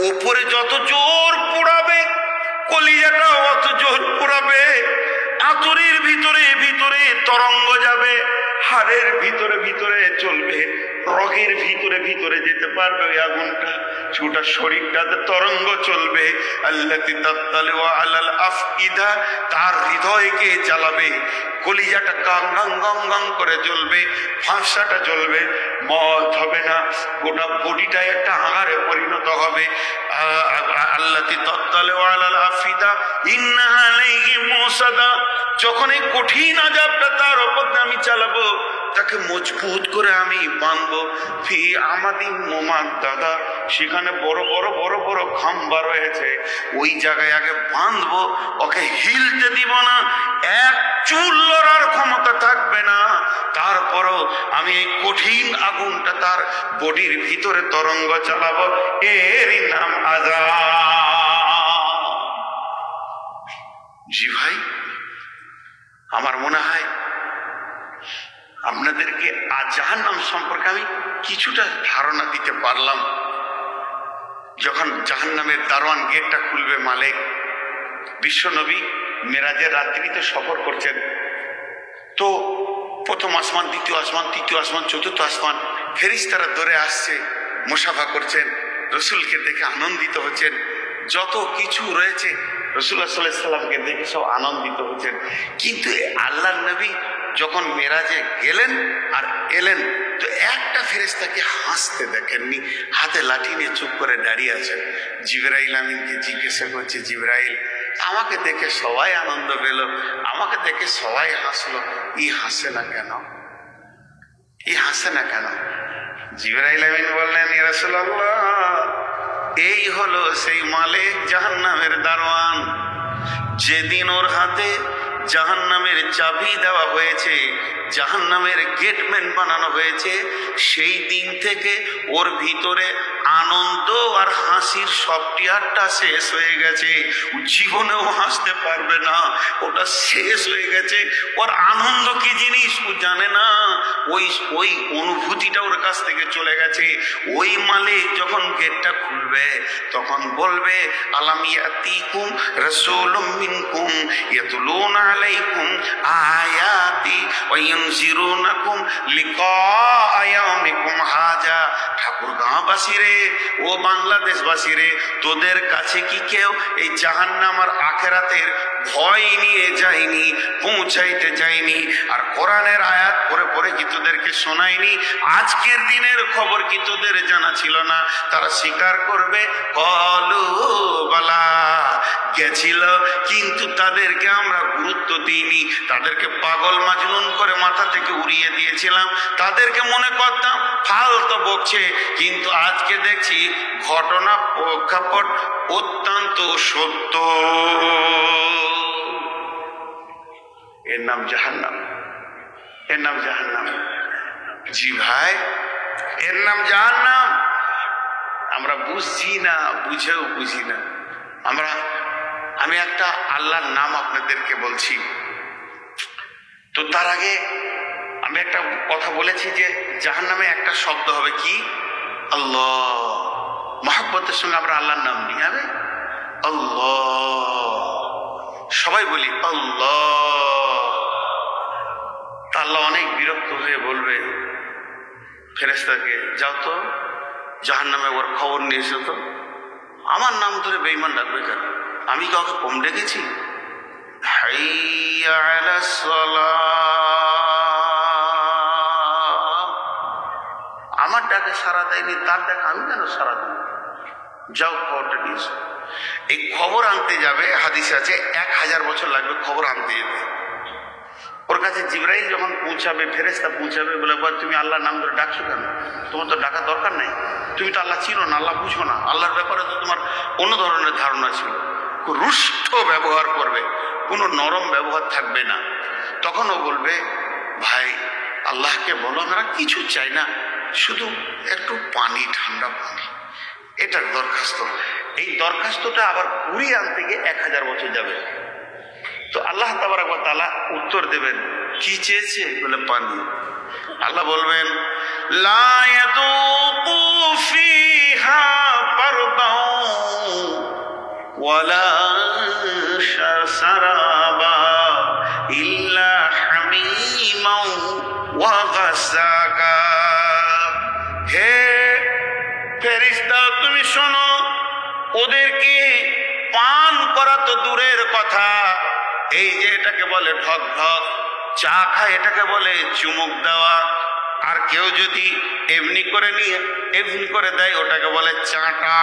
ওপরে যত জোর পোড়াবে, কলিজাটা অত জোর পোড়াবে। আতুরের ভিতরে ভিতরে তরঙ্গ যাবে, হাড়ের ভিতরে ভিতরে চলবে, রগের ভিতরে ভিতরে যেতে পারবে ওই আগুনটা। গোটা শরীরটাতে তরঙ্গ চলবে। আল্লাতি তাত্তালিউ আলাল আফইদা, তার হৃদয়কে জ্বালাবে। কলিজাটা গাং গাং গাং গাং করে জ্বলবে, ফাঁসাটা জ্বলবে, মত হবে না, গোটা বডিটা একটা আঙারে পরিণত হবে। আল্লাতি তাত্তালিউ আলাল আফইদা ইন্নাহা আলাইহিম মুসাদা। যখন এই কঠিন আযাবটা তার উপর আমি চালাবো, তাকে মজবুত করে আমি বাঁধবো। ফি আমাদিন মুমাদ্দাদা, সেখানে বড় বড় বড় বড় খাম্বা রয়েছে, ওই জায়গায় আগে বাঁধবো। ওকে হিলতে দিব না, এক চুল লড়ার ক্ষমতা থাকবে না। তারপরও আমি এই কঠিন আগুনটা তার বডির ভিতরে তরঙ্গ চালাবো। এরই নাম আযাব। জি ভাই, আমার মনে হয় আপনাদেরকে জাহান্নাম সম্পর্কে আমি কিছুটা ধারণা দিতে পারলাম। যখন জাহান্নামের দারোয়ান গেটটা খুলবে মালিক, বিশ্বনবী মেরাজের রাত্রিতে সফর করছেন, তো প্রথম আসমান, দ্বিতীয় আসমান, তৃতীয় আসমান, চতুর্থ আসমান, ফেরেশতারা ধরে আসছে, মুসাফা করছেন, রসুলকে দেখে আনন্দিত হচ্ছেন। যত কিছু রয়েছে রাসূলুল্লাহ সাল্লাল্লাহু আলাইহি সাল্লামকে দেখে সব আনন্দিত হচ্ছেন। কিন্তু আল্লাহর নবী যখন মেরাজে গেলেন আর এলেন, তো একটা ফেরেশতাকে হাসতে দেখেননি, হাতে লাঠি নিয়ে চুপ করে দাঁড়িয়ে আছেন। জিবরাইল আমিনকে জিজ্ঞাসা করছে, জিবরাইল, আমাকে দেখে সবাই আনন্দ পেল, আমাকে দেখে সবাই হাসলো, ই হাসে না কেন? ই হাসে না কেন? জিবরাইল আমিন বললেন, ইয়া রাসূলুল্লাহ, এই হলো সেই মালিক জাহান্নামের দারোয়ান। যেদিন ওর হাতে জাহান্নামের চাবি দেওয়া হয়েছে, জাহান্নামের গেটম্যান বানানো হয়েছে, সেই দিন থেকে ওর ভিতরে আনন্দ আর হাসির সফটওয়্যারটা শেষ হয়ে গেছে। জীবনেও হাসতে পারবে না, ওটা শেষ হয়ে গেছে। ওর আনন্দ কি জিনিস ও জানে না, ওই অনুভূতিটা ওর কাছ থেকে চলে গেছে। ওই মালিক যখন গেটটা খুলবে, তখন বলবে, আলাম ইয়াতিকুম রাসূলুম মিনকুম ইয়াতলুনা আলাইকুম আয়াতি ওয়া ইউনজিরুনাকুম লিকা ইয়াউমিকুম হাজা। ঠাকুরগাঁওবাসী রে, ও বাংলাদেশবাসী রে, তোদের কাছে কি কেউ এই জাহান্নাম আর আখিরাতের ভয় নিয়ে যায়নি, পৌঁছাইতে যায়নি? আর কোরআনের আয়াত পড়ে পড়ে কি তোদেরকে শোনায়নি? আজকের দিনের খবর কি তোদের জানা ছিল না? তারা স্বীকার করবে, কলু বালা, গেছিল, কিন্তু তাদেরকে আমরা গুরুত্ব দিইনি, তাদেরকে পাগল মাজনুন করে মাথা থেকে উড়িয়ে দিয়েছিলাম, তাদেরকে মনে করতাম ফালতু বকছে। কিন্তু আজকে দেখছি ঘটনা প্রেক্ষাপট অত্যন্ত সত্য। এর নাম জাহান্নাম, এর নাম জাহান্নাম। জি ভাই, এর নাম জাহান্নাম। আমরা বুঝছি না, বুঝেও বুঝি না। আমি একটা আল্লাহর নাম আপনাদেরকে বলছি, তো তার আগে আমি একটা কথা বলেছি যে জাহান্নামে একটা শব্দ হবে, কি? আল্লাহ। মহব্বতের সঙ্গে আমরা আল্লাহর নাম নিই, হবে আল্লাহ, সবাই বলি আল্লাহ। তা আল্লাহ অনেক বিরক্ত হয়ে বলবে ফেরেশতাকে, যাও তো জাহান্নামে ওর খবর নিয়ে এসো তো। আমার নাম ধরে বেঈমান ডাকবে কেন? আমি কাউকে কম ডেকেছি? হাইয়া আলাস সালাহ, আমার ডাকে সাড়া দেয়নি, তার ডাকে আমি কেন সাড়া দেব? যাও খবরটা নিয়ে এসো। এই খবর আনতে যাবে, হাদিসে আছে 1000 বছর লাগবে খবর আনতে যেতে। ওর কাছে জিবরাইল যখন পৌঁছাবে, ফেরেশতা পৌঁছাবে, বলে তুমি আল্লাহর নাম ধরে ডাকছো কেন? তোমার তো ডাকার দরকার নাই, তুমি তো আল্লাহ চিনো না, আল্লাহ বুঝো না, আল্লাহর ব্যাপারে তো তোমার অন্য ধরনের ধারণা ছিল। রুষ্ট ব্যবহার করবে, কোনো নরম ব্যবহার থাকবে না। তখন ও বলবে, ভাই আল্লাহকে বলো আমরা কিছু চাই না, শুধু একটু পানি, ঠান্ডা পানি, এটার দরখাস্ত। এই দরখাস্তটা আবার ঘুরিয়ে আনতে গিয়ে 1000 বছর যাবে। তো আল্লাহ তাবারক ওয়া তাআলা উত্তর দেবেন, কি চেয়েছে? বলে পানি। আল্লাহ বলবেন, লা ইয়াযুকু ফিহা বারদাও ওয়ালা সারাবা ইল্লা হামিমাও ওয়া গাসাকা। হে ফেরেশতা, তুমি শোনো, ওদেরকে পান করা তো দূরের কথা, এই যে এটাকে বলে ঢক ঢক, চা খায় এটাকে বলে চুমুক দেওয়া, আর কেউ যদি এমনি করে নিয়ে এমনি করে দেয় ওটাকে বলে চাটা।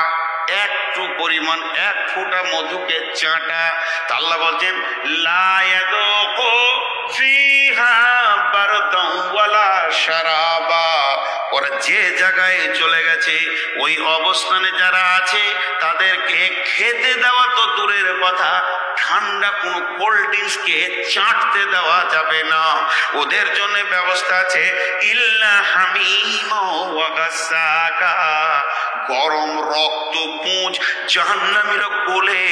একটু পরিমাণ, 1 ফোঁটা মধুকে চাটা। তা আল্লাহ বলছেন, লা ইয়াযুকু ফিহা বারদাও ওয়ালা শারাবা। ওরা যে জায়গায় চলে গেছে, ওই অবস্থানে যারা আছে তাদেরকে খেতে দেওয়া তো দূরের কথা, ঠান্ডা কোনো কোল্ড ড্রিঙ্কসকে চাটতে দেওয়া যাবে না। ওদের জন্য ব্যবস্থা আছে, ইল্লা হামিমা ওয়া গাসাকা, গরম রক্ত পুঁজ জাহান্নামীরা কোলে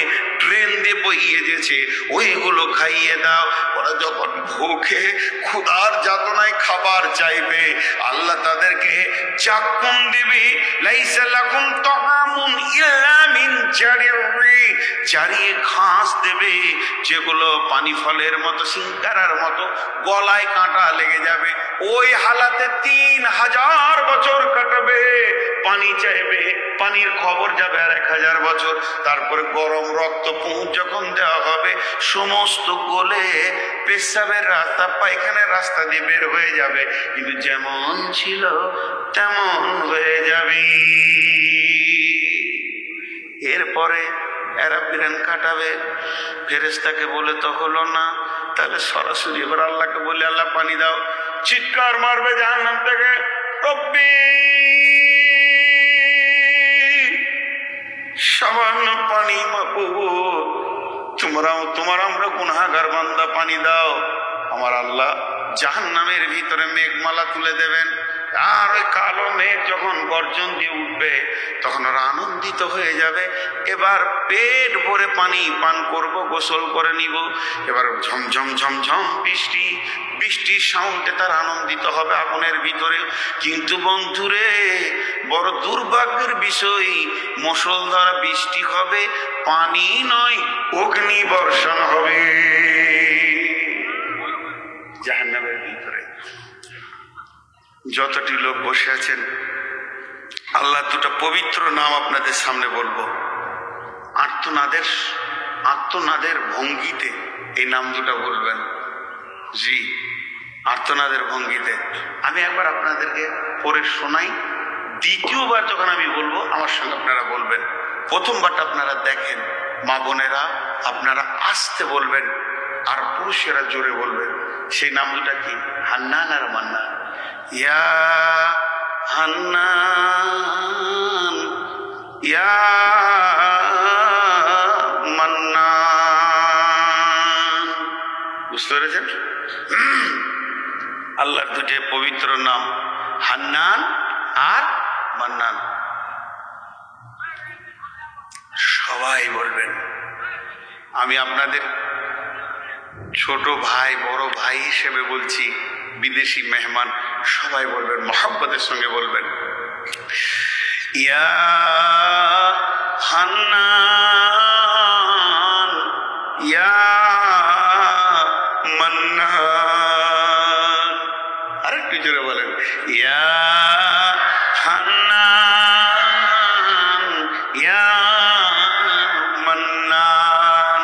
ট্রেন দিয়ে বইয়ে দিয়েছে, ওইগুলো খাইয়ে দাও। ওরা যখন ভুখে ক্ষুধার যাতনায় খাবার চাইবে, আল্লাহ তাদেরকে চাকুন দিবে, লাইসা লাকুম তাআমুন ইল্লা মিন জারিরি, চারিয়ে ঘাস দেবে, যেগুলো পানি ফলের মতো, সিংকারার মতো, গলায় কাঁটা লেগে যাবে। ওই হালাতে 3000 বছর কাটাবে, পানি চাইবে, পানির খবর যাবে আর 1000 বছর। তারপরে গরম রক্ত পুঁজ যখন দেওয়া হবে, সমস্ত গলে পেশাবের রাস্তা, পায়খানার রাস্তা দিয়ে বের হয়ে যাবে, কিন্তু যেমন ছিল তেমন হয়ে যাবে। এরপরে এরা বিরান কাটাবে, ফেরেশতাকে বলে তো হলো না, তাহলে সরাসরি এবার আল্লাহকে বলে, আল্লাহ পানি দাও। চিৎকার মারবে জাহান্নাম থেকে, রব্বি, সামান্য পানি মাবুদ, তোমার আমরা গুনাহগার বান্দা, পানি দাও। আমার আল্লাহ জাহান্নামের ভিতরে মেঘমালা তুলে দেবেন, আর ওই কালো মেঘ যখন গর্জন দিয়ে উঠবে, তখন ওরা আনন্দিত হয়ে যাবে। এবার পেট ভরে পানি পান করব, গোসল করে নিব। এবার ঝমঝম ঝমঝম বৃষ্টি, বৃষ্টির সাউন্ডে তার আনন্দিত হবে আগুনের ভিতরে। কিন্তু বন্ধুরে, বড় দুর্ভাগ্যের বিষয়, মুষলধারে বৃষ্টি হবে, পানি নয়, অগ্নি বর্ষণ হবে জাহান্নামের ভিতরে। যতটি লোক বসে আছেন, আল্লাহ দুটো পবিত্র নাম আপনাদের সামনে বলবো, আর্তনাদের ভঙ্গিতে এই নাম দুটো বলবেন। জি, আর্তনাদের ভঙ্গিতে। আমি একবার আপনাদেরকে পড়ে শোনাই, দ্বিতীয়বার যখন আমি বলবো আমার সঙ্গে আপনারা বলবেন। প্রথমবারটা আপনারা দেখেন, মা বোনেরা আপনারা আস্তে বলবেন, আর পুরুষেরা জোরে বলবেন। সেই নাম দুটা কি? হান্নান আর মান্নান। ইয়া হান্নান, ইয়া মান্নান। বুঝতে পেরেছেন? আল্লাহর দুটি পবিত্র নাম হান্নান আর মান্নান। সবাই বলবেন। আমি আপনাদের ছোট ভাই, বড় ভাই হিসেবে বলছি, বিদেশি মেহমান সবাই বলবেন, মহব্বতের সঙ্গে বলবেন, ইয়া হান্নান, ইয়া মান্নান। আরেকটু জোরে বলেন, ইয়া হান্নান, ইয়া মান্নান।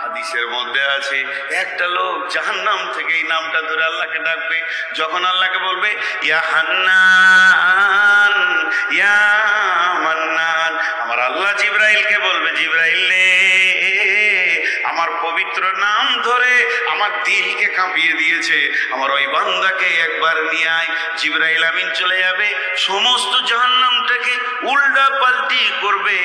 হাদিসের মধ্যে আছে, একটা লোক জাহান্নাম থেকে এই নামটা ধরে আল্লাহকে ডাকবে। যখন আল্লাহকে বলবে ইয়া হান্নান, ইয়া মান্নান, আমার আল্লাহ জিবরাইল রে, আমার পবিত্র নাম ধরে আমার দিলকে কাঁপিয়ে দিয়েছে, আমার ওই বান্দাকে একবার নিয়ে আয়। জিবরাইল আমিন চলে যাবে, সমস্ত জাহান্নামটাকে উল্টা পাল্টি করবে,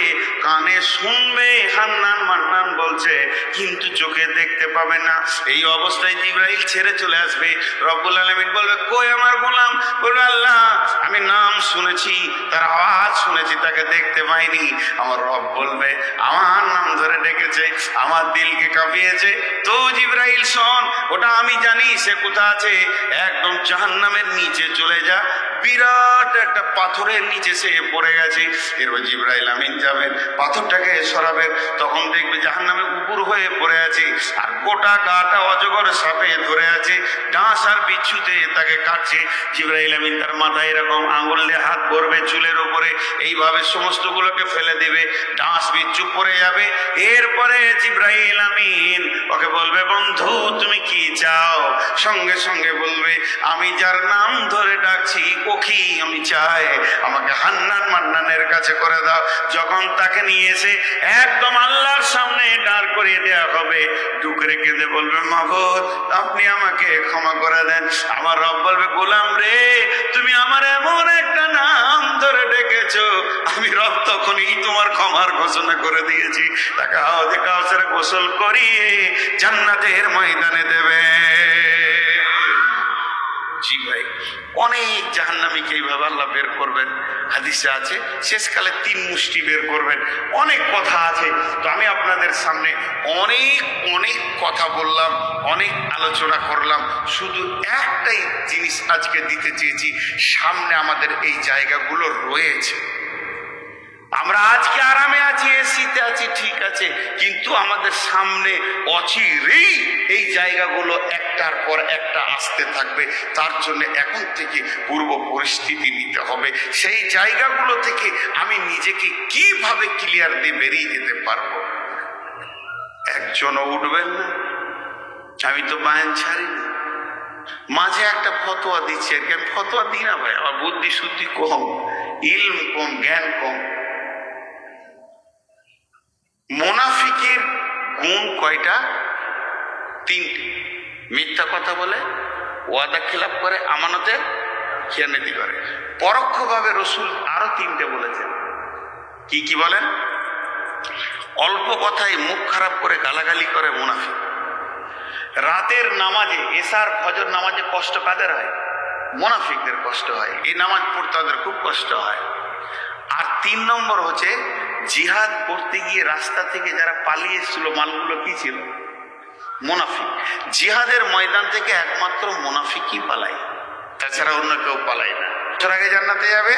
কানে শুনবে হান্নান মান্নান বলছে, কিন্তু চোখে দেখতে পাবে না। এই অবস্থায় জিবরাইল ছেড়ে চলে আসবে। রব্বুল আলামিন বলবে, কই আমার গোলাম? বলবে, আল্লাহ আমি নাম শুনেছি, তার আওয়াজ শুনেছি, তাকে দেখতে পাইনি। আমার রব বলবে, আমার নাম ধরে ডেকেছে, আমার দিলকে কাঁপিয়েছে। তো জিবরাইল শোন, ওটা আমি জানি সে কোথা আছে, একদম জাহান্নামের নিচে চলে যা, বিরাট একটা পাথরের নিচে সে পড়ে গেছে। এরপর জিবরাইল আমিন যাবেন, পাথরটাকে সরাবেন, তখন দেখবে জাহান্নামে উপর হয়ে পড়ে আছে, আর গোটা গাটা অজগর সাপে ধরে আছে, ডাঁশ আর বিচ্ছুতে তাকে কাটছে। জিবরাইল আমিন তার মাথায় এরকম আঙুল দিয়ে হাত ভরবে চুলের উপরে, এইভাবে সমস্তগুলোকে ফেলে দেবে, ডাঁশ বিচ্ছু পড়ে যাবে। এরপরে জিবরাইল আমিন ওকে বলবে, বন্ধু তুমি কি চাও? সঙ্গে সঙ্গে বলবে, আমি যার নাম ধরে ডাকছি ওকে আমি চাই, আমাকে হান্নান মান্নানের কাছে করে দাও। যখন তাকে নিয়ে এসে একদম আল্লাহর সামনে দাঁড় করিয়ে দেওয়া হবে, ডুকরে কেঁদে বলবে, মাবুদ আপনি আমাকে ক্ষমা করে দেন। আমার রব বলবে, গোলাম রে, তুমি আমার এমন একটা নাম ধরে ডেকেছো, আমি রব তখনই তোমার ক্ষমার ঘোষণা করে দিয়েছি। তাকে হাওজে কাউসারে গোসল করিয়ে জান্নাতের ময়দানে দেবে। জি ভাই, অনেক জাহান্নামীকে এইভাবে আল্লাহ বের করবেন। হাদিসে আছে শেষকালে 3 মুষ্টি বের করবেন। অনেক কথা আছে, তো আমি আপনাদের সামনে অনেক কথা বললাম, অনেক আলোচনা করলাম। শুধু একটাই জিনিস আজকে দিতে চেয়েছি, সামনে আমাদের এই জায়গাগুলো রয়েছে। আমরা আজকে আরামে আছি, এসিতে আছি, ঠিক আছে, কিন্তু আমাদের সামনে অচিরেই এই জায়গাগুলো একটার পর একটা আসতে থাকবে। তার জন্য এখন থেকে পূর্ব পরিস্থিতি নিতে হবে। সেই জায়গাগুলো থেকে আমি নিজেকে কিভাবে ক্লিয়ার দিয়ে বেরিয়ে যেতে পারবো। একজনও উঠবেন না, আমি তো বায়ান ছাড়িনি। মাঝে একটা ফতোয়া দিচ্ছি, আর কি আমি ফতোয়া দিই না ভাই, আমার বুদ্ধি শুদ্ধি কম, ইলম কম, জ্ঞান কম। মুনাফিকের গুণ কয়টা? 3টি। মিথ্যা কথা বলে, ওয়াদা খিলাফ করে, আমানতের খেয়ানতি করে। পরোক্ষভাবে রসুল আরো 3টে বলেছেন। কি কি বলেন? অল্প কথায় মুখ খারাপ করে গালাগালি করে মুনাফিক। রাতের নামাজে, এশার ফজর নামাজে কষ্ট কাদের হয়? মুনাফিকদের কষ্ট হয়। এই নামাজ পড়তে তাদের খুব কষ্ট হয়। আর 3 নম্বর হচ্ছে, জিহাদ করতে গিয়ে রাস্তা থেকে যারা পালিয়ে এসেছিল, মালগুলো কি ছিল? মুনাফিক। জিহাদের ময়দান থেকে একমাত্র মুনাফিকই পালায়, তাছাড়া অন্য কেউ পালায় না। বছর আগে জান্নাতে যাবে,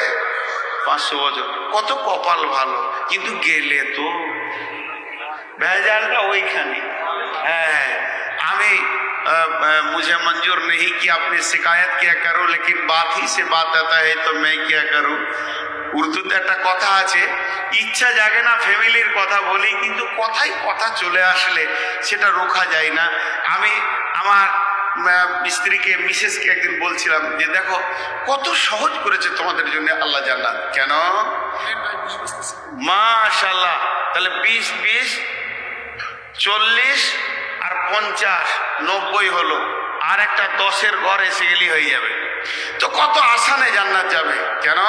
500 বছর। কত কপাল ভালো, কিন্তু গেলে তো ভেজালটা ওইখানে। হ্যাঁ, আমি मुझे मंजूर नहीं कि आपने शिकायत क्या करो, लेकिन बात ही से बात आता है तो मैं क्या करूं। উর্দুতে একটা কথা আছে, ইচ্ছা জাগে না ফ্যামিলির কথা বলি, কিন্তু কথাই কথা চলে আসলে সেটা রোখা যায় না। আমি আমার স্ত্রীকে, মিসেসকে একদিন বলছিলাম যে দেখো কত সহজ করেছে তোমাদের জন্য আল্লাহ জান্নাত। কেন? মাশাআল্লাহ। তাহলে 20 20 40 আর 50 90 হলো, আর একটা 10-এর ঘর এসে গেলি হয়ে যাবে। তো কত আসানে জান্নাত যাবে। কেন?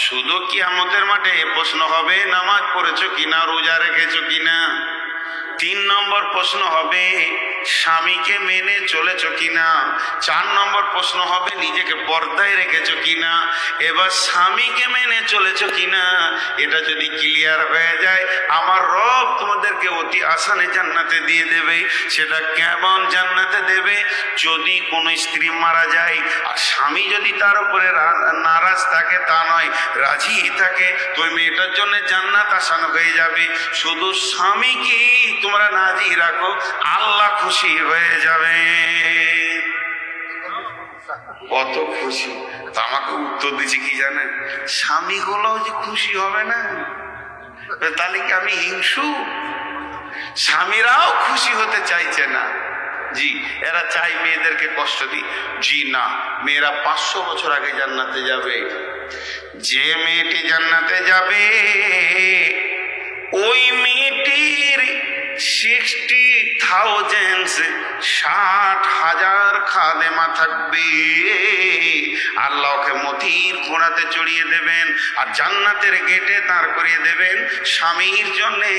শুধু কিয়ামতের মাঠে প্রশ্ন হবে, নামাজ পড়েছো কিনা, রোজা রেখেছো কিনা। 3 নম্বর প্রশ্ন হবে, স্বামীকে মেনে চলেছো কিনা। 4 নম্বর প্রশ্ন হবে, নিজেকে পর্দায় রেখেছো কিনা। এবার স্বামীকে মেনে চলেছো কিনা, এটা যদি ক্লিয়ার হয়ে যায়, আমার রব তোমাদেরকে অতি আসানে জান্নাতে দিয়ে দেবে। সেটা কেমন জান্নাতে দেবে? যদি কোনো স্ত্রী মারা যায় আর স্বামী যদি তার উপরে নারাজ থাকে, তা নয়, রাজি থাকে, তো ওই মেয়েটার জন্য জান্নাত আসান হয়ে যাবে। শুধু স্বামীকে তোমরা রাজি রাখো, আল্লাহ খুশি হয়ে যাবে। কত খুশি। তো আমাকে উত্তর দিচ্ছি কি জানেন? স্বামী গুলো যে খুশি হবে না, তাহলে কি আমি হিংসু? স্বামীরাও খুশি হতে চাইছে না। জি, এরা চাই মেয়েদেরকে কষ্ট দিই। জি না, মেয়েরা 500 বছর আগে জান্নাতে যাবে। যে মেয়েটি জান্নাতে যাবে, ওই 60,000 খাদেমা থাকবে। আল্লাহকে মতির ঘোড়াতে চড়িয়ে দেবেন আর জান্নাতের গেটে দাঁড় করিয়ে দেবেন। স্বামীর জন্যে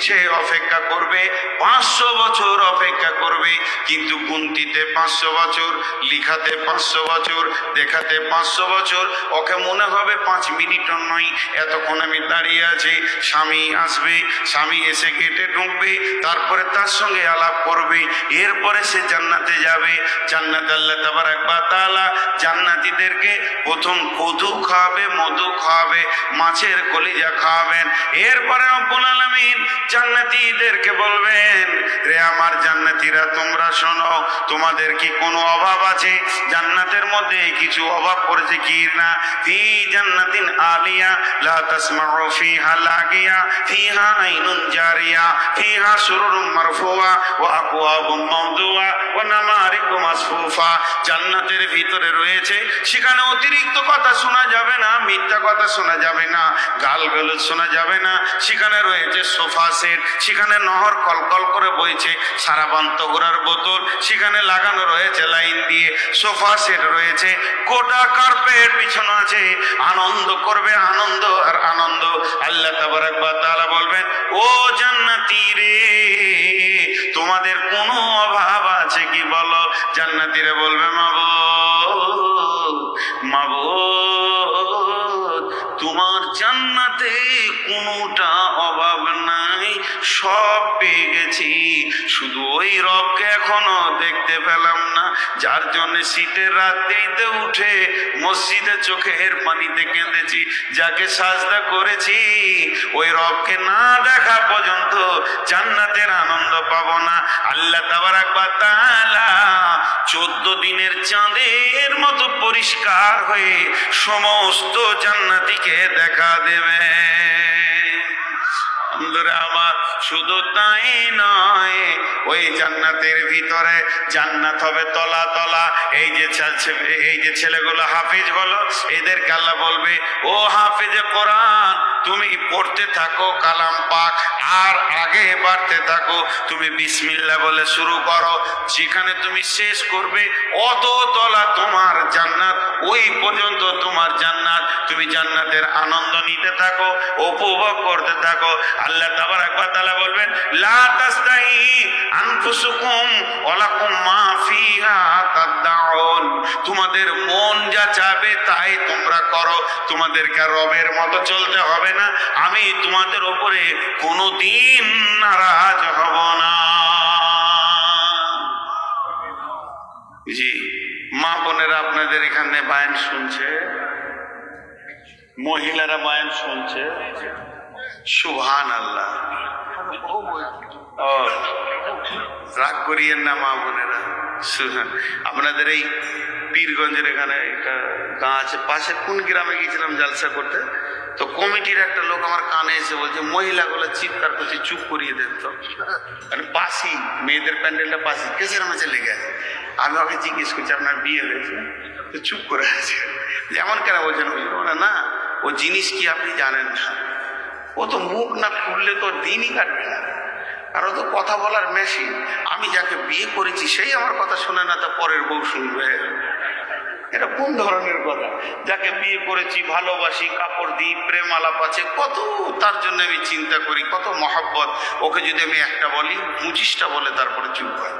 সে অপেক্ষা করবে, 500 বছর অপেক্ষা করবে। কিন্তু গুনতিতে 500 বছর, লিখাতে 500 বছর, দেখাতে 500 বছর। ওকে মনে হবে 5 মিনিটও নয়, এতক্ষণ আমি দাঁড়িয়ে আছি। স্বামী আসবে, স্বামী এসে গেটে ঢুকবে, তারপরে তার সঙ্গে আলাপ করবে, এরপরে সে জান্নাতে যাবে। জান্নাতে আল্লাহ তাবারক ওয়া তাআলা জান্নাতীদেরকে প্রথম কদু খাওয়াবে, মধু খাওয়াবে, মাছের কলিজা খাওয়াবেন। এরপরে রব্বুল আলামিন জান্নাতীদেরকে বলবেন, রে আমার জান্নাতীরা তোমরা শোনো, তোমাদের কি কোনো অভাব আছে? জান্নাতের মধ্যে কিছু অভাব পড়েছে কি না? ফি জান্নাতিন আলিয়া লা তাসমাউ ফিহা লাগিয়া ফিহা আইনুন জারিয়া ফিহা সুরুরুম মারফুয়া ওয়া আকওয়াবুম মাওদুয়া ওয়া নামারিকু মাসফুফা। জান্নাতের ভিতরে রয়েছে, সেখানে অতিরিক্ত কথা শোনা যাবে না, মিথ্যা কথা শোনা যাবে না, গালগালাজ শোনা যাবে না। সেখানে রয়েছে সোফা সেট, সেখানে নহর কলকল করে বইছে, সারাবান্ত ঘোরার বোতল সেখানে লাগানো রয়েছে লাইন দিয়ে, সোফা সেট রয়েছে, গোটা কার্পেট বিছানো আছে। আনন্দ করবে, আনন্দ আর আনন্দ। আল্লাহ তাবারক ওয়া তাআলা বলবেন, ও জান্নাতী রে, তোমাদের কোনো অভাব আছে কি বলো? জান্নাতীরা বলবে, মাবুদ, মাবুদ, তোমার জান্নাতে কোনোটা অভাব নাই, সব পেয়ে গেছি, শুধু ওই রবকে এখনো দেখতে পেলাম না, যার জন্য শীতের রাত্রিতে উঠে মসজিদে চোখের পানিতে কেঁদেছি, যাকে সাজদা করেছি, ওই রবকে না দেখা পর্যন্ত জান্নাতের আনন্দ পাবো না। আল্লাহ তাবারক ওয়া তাআলা 14 দিনের চাঁদের মতো পরিষ্কার হয়ে সমস্ত জান্নাতীকে দেখা দেবে। আমার শুধু তাই নয়, ওই জান্নাতের ভিতরে জান্নাত হবে তলা তলা। এই যে ছেলেগুলো হাফিজ হলো, এদেরকে আল্লাহ বলবে, ও হাফিজে কোরআন, তুমি পড়তে থাকো কালাম পাক, আর আগে বাড়তে থাকো। তুমি বিসমিল্লাহ বলে শুরু করো, যেখানে তুমি শেষ করবে অত তলা তোমার জান্নাত, ওই পর্যন্ত তোমার জান্নাত। তুমি জান্নাতের আনন্দ নিতে থাকো, উপভোগ করতে থাকো। আল্লাহ তাবারক ওয়া তাআলা বলবেন, লা তাস্তাহি আনফুসুকুম ওয়া লাকুম মা ফিহা তাদউন। তোমাদের মন যা চাবে তাই তোমরা করো, তোমাদেরকে রবের মতো চলতে হবে না। আমি তোমাদের উপরে কোনোদিন নারাজ হব না। জি মা বোনেরা, আপনাদের এখানে বায়ান শুনছে, মহিলারা বায়ান শুনছে, সুবহানাল্লাহ। রাগ করিয়েন না মা বোনেরা। আপনাদের এই পীরগঞ্জের এখানে একটা গাঁ আছে, পাশে কোন গ্রামে গিয়েছিলাম জালসা করতে, তো কমিটির একটা লোক আমার কানে এসে বলছে, মহিলাগুলো চিৎকার করছে, চুপ করিয়ে দেন তো। মানে বাসি, মেয়েদের প্যান্ডেলটা বাসি, কেসের মাঝে লেগে আছে। আমি ওকে জিজ্ঞেস করছি, আপনার বিয়ে হয়েছে? তো চুপ করে আছে। যেমন কেন বলছেন? বলে না, ও জিনিস কি আপনি জানেন না, ও তো মুখ না খুললে তো দিনই কাটবে না, আর ও তো কথা বলার মেশিন। আমি যাকে বিয়ে করেছি সেই আমার কথা শুনে না, তা পরের বউ শুনবে? এটা কোন ধরনের কথা? যাকে বিয়ে করেছি, ভালোবাসি, কাপড় দিই, প্রেম আলাপ আছে, কত তার জন্য আমি চিন্তা করি, কত মহাব্বত। ওকে যদি আমি একটা বলি, 25টা বলে তারপরে চুপ হয়,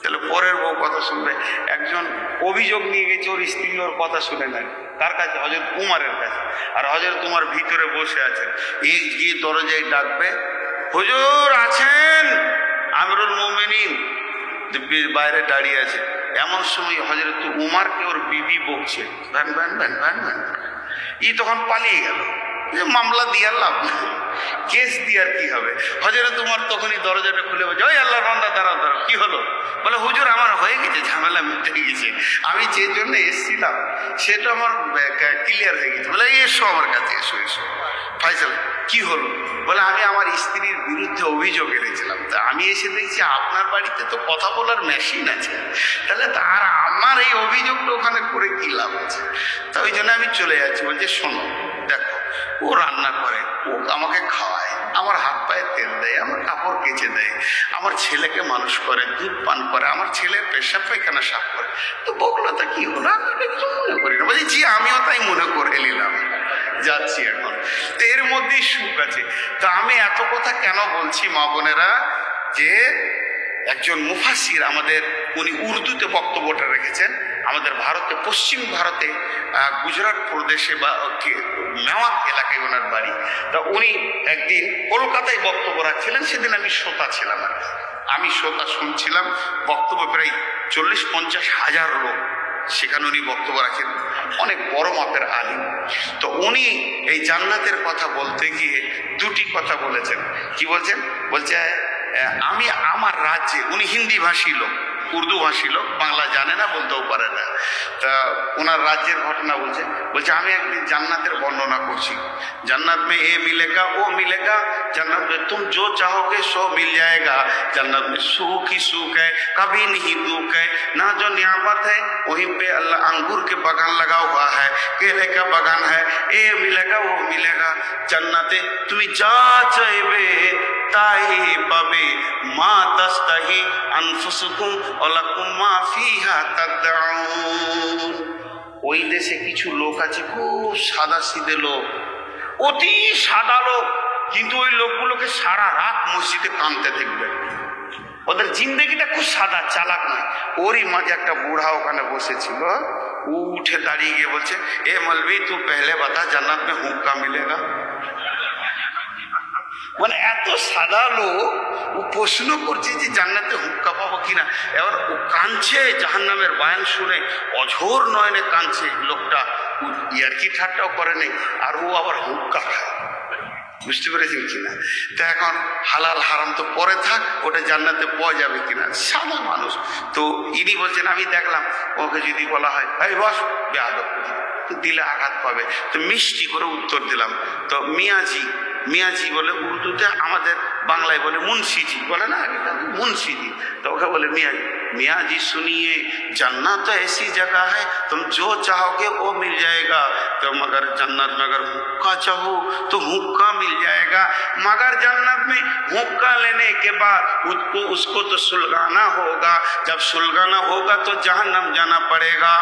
তাহলে পরের বউ কথা শুনবে। একজন অভিযোগ নিয়ে গেছে, ওর স্ত্রী ওর কথা শুনে নেয়, তার কাছে, হযরত উমারের কাছে। আর হযরত উমার ভিতরে বসে আছেন, এই গিয়ে দরজায় ডাকবে, হুজুর আছেন? আমিরুল মুমিনিন বাইরে দাঁড়িয়ে আছে। এমন সময় হযরত উমারকে ওর বিবি বকছে, ভ্যান ভ্যান ভ্যান ভ্যান ভ্যান। ই তখন পালিয়ে গেল, যে মামলা দিয়ে লাভ, কেস দিয়ে আর কি হবে। হযরত উমার তখনই দরজাটা খুলে বলছে, ওই আল্লাহর বান্দা, দাঁড়াও দাঁড়াও, কি হলো? বলে, হুজুর আমার হয়ে গেছে, ঝামেলা মিটে গেছে, আমি যে জন্য এসেছিলাম সেটা আমার ক্লিয়ার হয়ে গেছে। বলে, এসো আমার কাছে, এসো এসো। ফাইসাল, কি হলো? বলে, আমি আমার স্ত্রীর বিরুদ্ধে অভিযোগ এনেছিলাম, তা আমি এসে দেখছি আপনার বাড়িতে তো কথা বলার মেশিন আছে, তাহলে তার আমার এই অভিযোগটা ওখানে করে কি লাভ আছে? তা ওই জন্য আমি চলে যাচ্ছি। বলছে, শোনো, দেখো ও রান্না করে, ও আমাকে খাওয়ায়, আমার হাত পায়ে তেল দেয়, আমার কাপড় কেচে দেয়, আমার ছেলেকে মানুষ করে, দুধ পান করে, আমার ছেলের পেশাব পায়খানা সাফ করে। তো বকলতা কি হলো? আমি এটা কিছু মনে করি না। বলছি জি, আমিও তাই মনে করে নিলাম, যাচ্ছি এখন। তো এর মধ্যেই সুখ আছে। তো আমি এত কথা কেন বলছি মা বোনেরা, যে একজন মুফাসসির আমাদের, উনি উর্দুতে বক্তব্যটা রেখেছেন। আমাদের ভারতে, পশ্চিম ভারতে গুজরাট প্রদেশে বা মেওয়াত এলাকায় ওনার বাড়ি। তা উনি একদিন কলকাতায় বক্তব্য রাখছিলেন, সেদিন আমি শ্রোতা ছিলাম আর কি। আমি শ্রোতা শুনছিলাম বক্তব্য, প্রায় 40-50 হাজার লোক সেখানে উনি বক্তব্য রাখেন, অনেক বড় মাপের আলিম। তো উনি এই জান্নাতের কথা বলতে গিয়ে দুটি কথা বলেছেন। কি বলছেন? বলছে আমি আমার রাজ্যে, উনি হিন্দি ভাষী লোক, উর্দু ভাষী লোক, বাংলা জানে না, বলতেও পারে না। তা ওনার রাজ্যের ঘটনা বলছে। আমি একদিন জান্নাতের বর্ণনা করছি। জান্নাত মে এ মিলেগা, ও মিলেগা, জান্নাত মে তুম जो चाहोगे सो मिल जाएगा, जन्नत में सुख ही सुख है, कभी नहीं दुख है, ना जो नियामत है वहीं पे अल्लाह अंगूर के बागान लगा हुआ है, केले का बागान है, ए मिलेगा वो मिलेगा। जन्नते তুমি যা চাইবে তাই পাবে, মা তাস্তাহি আনফুসুকুম ওয়ালাকুম মা ফিহা তাদউন। ওই দেশে কিছু লোক আছে, খুব সাদা সিধে লোক, অতি সাদা লোক, কিন্তু ওই লোকগুলোকে সারা রাত মসজিদে কাঁদতে দেখবেন। ওদের জিন্দেগিটা খুব সাদা, চালাক নয়। ওরই মাঝে একটা বুড়া ওখানে বসেছিল, ও উঠে দাঁড়িয়ে গিয়ে বলছে, এ মলবি তু পেহলে বাতা জান্নাত মে হুক্কা মিলেগা। মানে এত সাদা লোক, ও প্রশ্ন করছে যে জান্নাতে হুক্কা পাবো কিনা। এবার ও কাঁদছে, জাহান্নামের বয়ান শুনে অঝোর নয়নে কাঁদছে লোকটা, ইয়ার্কি ঠাট্টাও করে নেই, আর ও আবার হুক্কা খায়। বুঝতে পেরেছেন কিনা? তো এখন হালাল হারাম তো পরে থাক, ওটা জান্নাতে পাওয়া যাবে কিনা, সাদা মানুষ। তো ইনি বলছেন, আমি দেখলাম ওকে যদি বলা হয় এই বস, বেয়াদব, তো দিলে আঘাত পাবে। তো মিষ্টি করে উত্তর দিলাম। তো মিয়াজি, মিয়াজি বলে উর্দুতে, আমাদের বাংলায় বলে মুন্সিজি, বলে না মুন্সিজি। তো ওকে বলে মিয়াজি। मियाजी सुनिए, जन्नत तो ऐसी जगह है तुम जो चाहोगे वो मिल जाएगा, तो मगर जन्नत में अगर हुक्का चाहो तो हुक्का मिल जाएगा, मगर जन्नत में हुक्का लेने के बाद उसको तो सुलगाना होगा, जब सुलगाना होगा तो जहन्नम जाना पड़ेगा।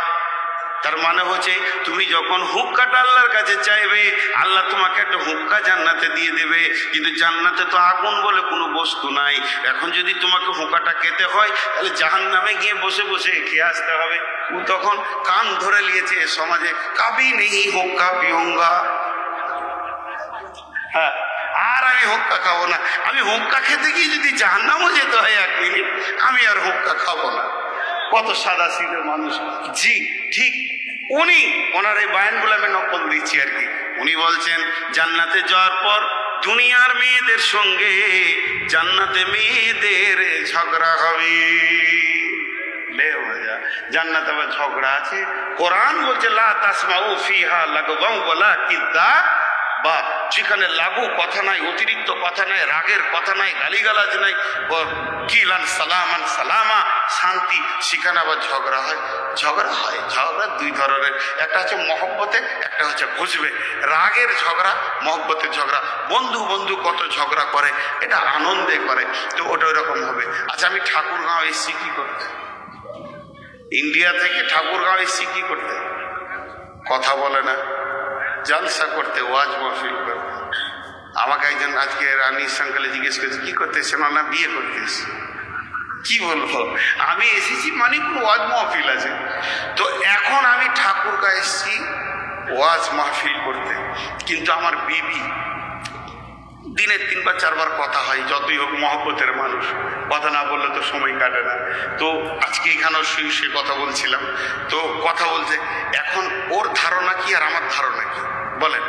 তার মানে হচ্ছে তুমি যখন হুক্কাটা আল্লাহর কাছে চাইবে, আল্লাহ তোমাকে একটা হুক্কা জান্নাতে দিয়ে দেবে, কিন্তু জান্নাতে তো আগুন বলে কোনো বস্তু নাই। এখন যদি তোমাকে হুক্কাটা খেতে হয়, তাহলে জাহান্নামে গিয়ে বসে বসে খেয়ে আসতে হবে। ও তখন কান ধরে নিয়েছে সমাজে, কাবি নেই হুক্কা পিউঙ্গা। হ্যাঁ, আর আমি হুক্কা খাবো না। আমি হুক্কা খেতে গিয়ে যদি জাহান্নামও যেতে হয় 1 মিনিট, আমি আর হুক্কা খাবো না। কত সাদা সিধে মানুষ। জি ঠিক, উনি ওনার এই বয়ানগুলো আমি নকল দিচ্ছি আর কি। উনি বলছেন জান্নাতে যাওয়ার পর দুনিয়ার মেয়েদের সঙ্গে জান্নাতে মেয়েদের ঝগড়া হবে। জান্নাতে আবার ঝগড়া আছে। কোরআন বলছে লা তাসমাউ ফিহা লাগওয়ান ওয়ালা কিদ্দা, বা যেখানে লাগু কথা নাই, অতিরিক্ত কথা নাই, রাগের কথা নাই, গালিগালাজ নাই, কিলান সালামান সালামা, শান্তি, সেখানে আবার ঝগড়া হয়। ঝগড়া 2 ধরনের, একটা হচ্ছে মহব্বতে, একটা হচ্ছে বুঝবে। রাগের ঝগড়া, মহব্বতের ঝগড়া। বন্ধু বন্ধু কত ঝগড়া করে, এটা আনন্দে করে, তো ওটা ওরকম হবে। আচ্ছা, আমি ঠাকুরগাঁও এসছি কি করতে, ইন্ডিয়া থেকে ঠাকুরগাঁও এসছি কি করতে, কথা বলে না, জলসা করতে, ওয়াজ মাহফিল করতে। আমাকে একজন আজকে রানী সাঙ্কালে জিজ্ঞেস করেছে কি করতে এসে, না বিয়ে করতে এসে। কি বলবো, আমি এসেছি মানে কোনো ওয়াজ মাহফিল আছে। তো এখন আমি ঠাকুরগাঁও এসেছি ওয়াজ মাহফিল করতে, কিন্তু আমার বিবি দিনে 3-4 বার কথা হয়, যতই হোক মহব্বতের মানুষ, কথা না বললে তো সময় কাটে না। তো আজকে এখানেও শুয়ে কথা বলছিলাম, তো কথা বলছে, এখন ওর ধারণা কি আর আমার ধারণা কি বলেন?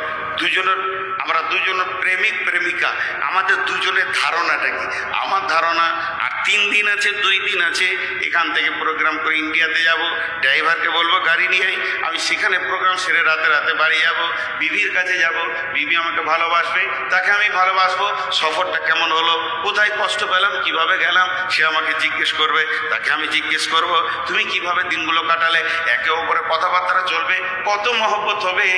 আমরা দুজনের প্রেমিক প্রেমিকা, আমাদের দুজনের ধারণাটা কি? আমার ধারণা আর 3 দিন আছে, 2 দিন আছে, এখান থেকে প্রোগ্রাম করে ইন্ডিয়াতে যাব। ড্রাইভারকে বলবো গাড়ি নিয়ে আই, আমি সেখানে প্রোগ্রাম সেরে রাতে রাতে বাড়ি যাব, বিবির কাছে যাব, বিবি আমাকে ভালোবাসবে, তাকে আমি ভালোবাসবো। সফরটা কেমন হলো, কোথায় কষ্ট পেলাম, কিভাবে গেলাম, সে আমাকে জিজ্ঞেস করবে, তাকে আমি জিজ্ঞেস করব তুমি কিভাবে দিনগুলো কাটালে। একে অপরে কথাবার্তা চলবে, কত মহব্বত হবে।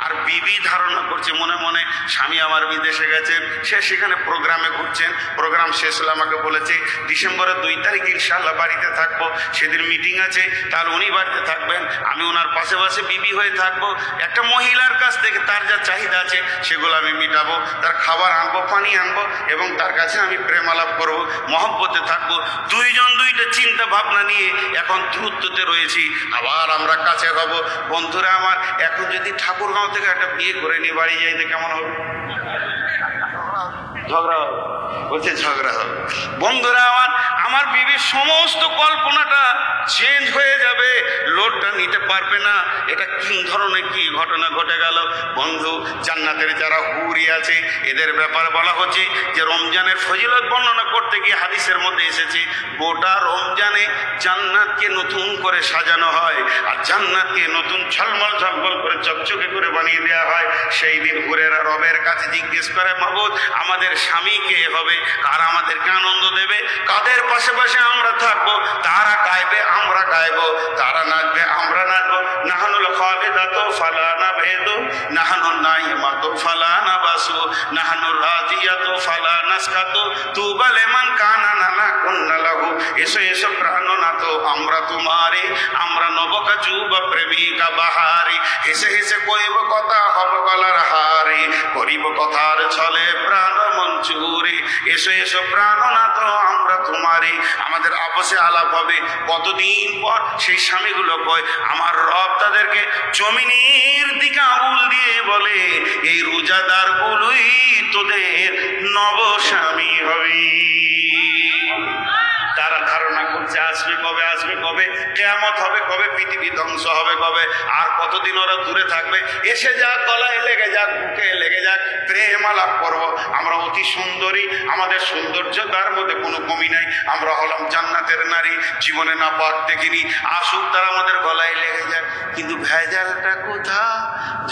আর বিবি ধারণা করছে মনে মনে স্বামী আমার বিদেশে গেছেন, সে সেখানে প্রোগ্রামে ঘুরছেন। প্রোগ্রাম শেষ হলে আমাকে বলেছে ডিসেম্বরের 2 তারিখ ইনশাআল্লাহ বাড়িতে থাকবো, সেদিন মিটিং আছে, তাহলে উনি বাড়িতে থাকবেন, আমি ওনার পাশে পাশে বিবি হয়ে থাকবো। একটা মহিলার কাছ থেকে তার যা চাহিদা আছে সেগুলো আমি মিটাবো, তার খাবার আনবো, পানি আনবো, এবং তার কাছে আমি প্রেম আলাপ করবো, মহব্বতে থাকবো। দুইজন দুইটা চিন্তা ভাবনা নিয়ে এখন দূরত্বতে রয়েছি, আবার আমরা কাছে হব। বন্ধুরা আমার, এখন যদি ঠাকুরগাঁও থেকে একটা বিয়ে করে নিয়ে বাড়ি যাইতে কেমন হবে? ঝগড়া হবে, বলছে ঝগড়া হবে। বন্ধুরা আমার, আমার বিবির সমস্ত কল্পনাটা চেঞ্জ হয়ে যাবে, লোডটা নিতে পারবে না। এটা কি ধরনের কি ঘটনা ঘটে গেল বন্ধু? জান্নাতের যারা হুরি আছে এদের ব্যাপারে বলা হচ্ছে যে রমজানের ফজিলত বর্ণনা করতে গিয়ে হাদিসের মধ্যে এসেছে গোটা রমজানে জান্নাতকে নতুন করে সাজানো হয়, আর জান্নাতকে নতুন ঝলমল ঝলমল করে চকচকে করে বানিয়ে দেওয়া হয়। সেই দিন হুরেরা রবের কাছে জিজ্ঞেস করে, মাবুদ আমাদের স্বামী কে হবে, কারা আমাদেরকে আনন্দ দেবে, কাদের পাশে পাশে আমরা থাকবো, তারা গাইবে আমরা গাইবো, তারা নাচবে আমরা নাচবো। নাহানুল খাবিদাতু ফালা নাবহিদু, নাহানুন নাইমাতু ফালা নাবাসু, নাহানুর রাজিয়াতু ফালা নাসকাতু, তুবা লিমান কানা লানা কুন্না লাহু। এসো এসো প্রাণনাথ আমরা তোমারে, আমরা নবকা যুবা প্রেমিকা বাহারি, হেসে হেসে কইব কথা হব গলার হারি, করিব কথার ছলে প্রাণ মঞ্চুরি। এসো এসো প্রাণনাথ আমরা তোমারে, আমাদের আপসে আলাপ হবে। কতদিন পর সেই স্বামীগুলো কয়, আমার রব তাদেরকে জমিনের দিকে আঙুল দিয়ে বলে, এই রোজাদার গুলোই তোদের নব স্বামী হবে। তারা ধারণা করছে আসবে কবে, আসবে কবে, কিয়ামত হবে কবে, পৃথিবী ধ্বংস হবে কবে, আর কতদিন ওরা দূরে থাকবে। এসে যাক, গলায় লেগে যাক, বুকে লেগে যাক, প্রেম আলাপ করবো। আমরা অতি সুন্দরী, আমাদের সৌন্দর্য তার মধ্যে কোনো কমি নাই, আমরা হলাম জান্নাতের নারী, জীবনে না পাক দেখিনি, আসুক তারা আমাদের গলায় লেগে যাক। কিন্তু ভেজালটা কোথা?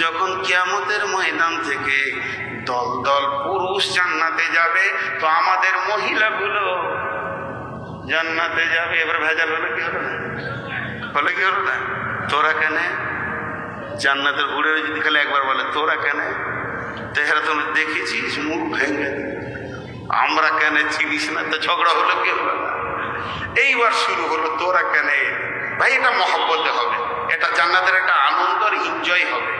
যখন কিয়ামতের ময়দান থেকে দল দল পুরুষ জান্নাতে যাবে, তো আমাদের মহিলাগুলো জান্নাতে যাবে। এবার ভেজাল হলে কি হলো না? হলে কি হলো না? তোরা কেন জান্নাতের ঘুরে যদি খালি একবার বলে তোরা কেন, তেহারা তোমরা দেখেছিস, মুখ ভেঙে আমরা কেন চিনিস না, তো ঝগড়া হলো কি হলো না? এইবার শুরু হলো তোরা কেন। ভাই এটা মহব্বতে হবে, এটা জান্নাতের একটা আনন্দ আর এনজয় হবে।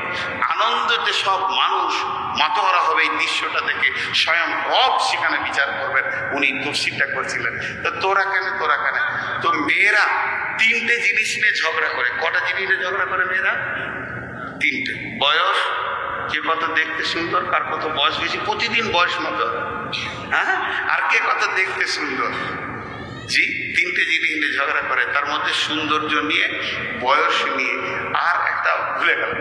আনন্দতে সব মানুষ মাতোয়ারা হবে এই দৃশ্যটা দেখে। স্বয়ং রব সেখানে বিচার করবেন, উনি তফসিরটা করছিলেন। তো তোরা কেন, তোরা কেন? তো মেয়েরা 3টে জিনিস নিয়ে ঝগড়া করে। কটা জিনিস নিয়ে ঝগড়া করে মেয়েরা? 3টে। বয়স, কে কত দেখতে সুন্দর, কার কত বয়স বেশি, প্রতিদিন বয়স মতো, হ্যাঁ, আর কে কত দেখতে সুন্দর। জি, 3টে জিনিস নিয়ে ঝগড়া করে, তার মধ্যে সৌন্দর্য নিয়ে, বয়স নিয়ে, আর একটা ভুলে গেল,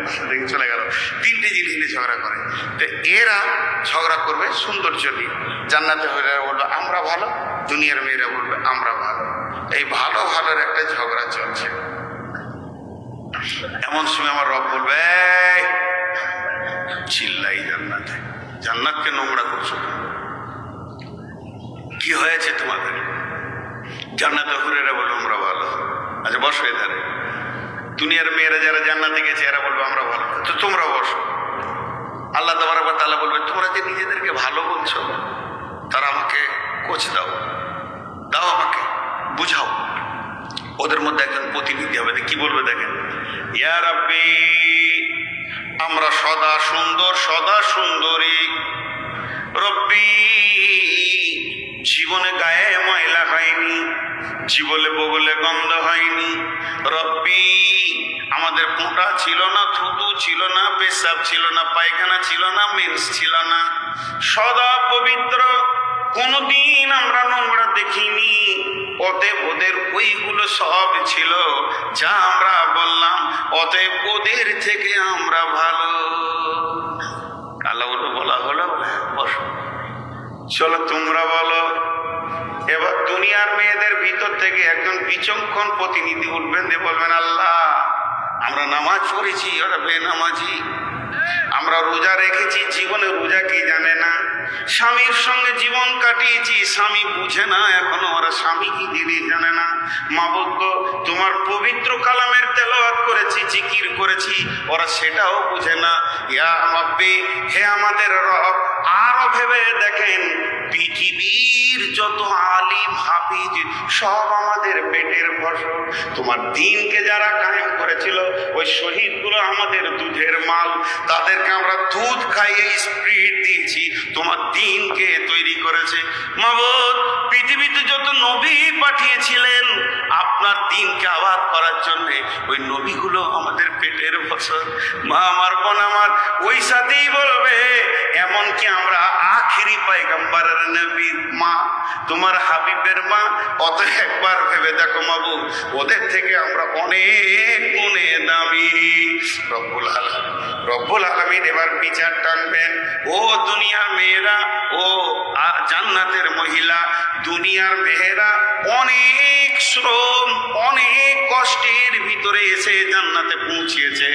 চলে গেল। 3টে জিনিস নিয়ে ঝগড়া করে। তো এরা ঝগড়া করবে সৌন্দর্য নিয়ে। জান্নাতে হলে বলবে আমরা ভালো, দুনিয়ার মেয়েরা বলবে আমরা ভালো। এই ভালো ভালোর একটা ঝগড়া চলছে। এমন সময় আমার রব বলবে, চিল্লাই জান্নাতে, জান্নাতকে নোংরা করছো, কি হয়েছে তোমাদের? জান্নাতে হুরেরা বলবো আমরা ভালো। আচ্ছা বসো এধারে। দুনিয়ার মেয়েরা যারা জান্নাতে গেছে এরা বলবো আমরা ভালো, তো তোমরা বসো। আল্লাহ তাআলা বলবে তোমরা যে নিজেদেরকে ভালো বলছো, তারা আমাকে কোচ দাও, দাও আমাকে বুঝাও। ওদের মধ্যে একজন প্রতিনিধি হবে, কি বলবে দেখেন, ইয়া রাব্বি আমরা সদা সুন্দর, সদা সুন্দরী, রব্বি জীবনে গায়ে ময়লা হয়নি, জীবনে বগলে গন্ধ হয়নি, রব্বি আমাদের পোঁটা ছিল না, থুতু ছিল না, পেশাব ছিল না, পায়খানা ছিল না, মেন্স ছিল না, সদা পবিত্র, কোনদিন আমরা নোংরা দেখিনি। অতএব ওদের ওইগুলো সব ছিল যা আমরা বললাম, অতএব ওদের থেকে আমরা ভালো। আল্লাহ বলা হলো বসো, চলো তোমরা বলো এবার দুনিয়ার মেয়েদের ভিতর থেকে একজন বিচক্ষণ প্রতিনিধি উঠবেন, দিয়ে বলবেন, আল্লাহ আমরা নামাজ পড়েছি, ওরা বেনামাজি। আমরা রোজা রেখেছি, জীবনে রোজা কি জানে না। স্বামীর সঙ্গে জীবন কাটিয়েছি, স্বামী বুঝে না এখনো, ওরা স্বামী কি জিনিস জানে না। মাবুদ গো, তোমার পবিত্র কালামের তেলাওয়াত করেছি, জিকির করেছি, ওরা সেটাও বুঝে না। ইয়া রাব্বি, হে আমাদের রব। আরো ভেবে দেখেন, পৃথিবীর যত আলিম হাফিজ সব আমাদের পেটের ফসল। তোমার দ্বীনকে যারা কায়েম করেছিল, ওই শহীদগুলো আমাদের দুধের মাল। তাদেরকে আমরা দুধ খাইয়ে স্পিরিট দিয়েছি, তোমার দ্বীনকে তৈরি করেছে। মাবুদ, পৃথিবীতে যত নবী পাঠিয়েছিলেন আপনার দ্বীনকে আবাদ করার জন্য, ওই নবীগুলো আমাদের পেটের ফসল। মা আমার, বোন আমার, ওই সাথেই বলবে, এমনকি আমরা আখিরি পয়গম্বরের নবীর মা, তোমার হাবিবের মা। অত একবার ভেবে দেখো মাবুদ, ওদের থেকে আমরা অনেক গুণে দামি। রব্বুল আলামিন এবার বিচার টানবেন। ও দুনিয়ার মেয়েরা, ও জান্নাতের মহিলা, দুনিয়ার মেয়েরা অনেক শ্রম, অনেক কষ্টের ভিতরে এসে জান্নাতে পৌঁছিয়েছে।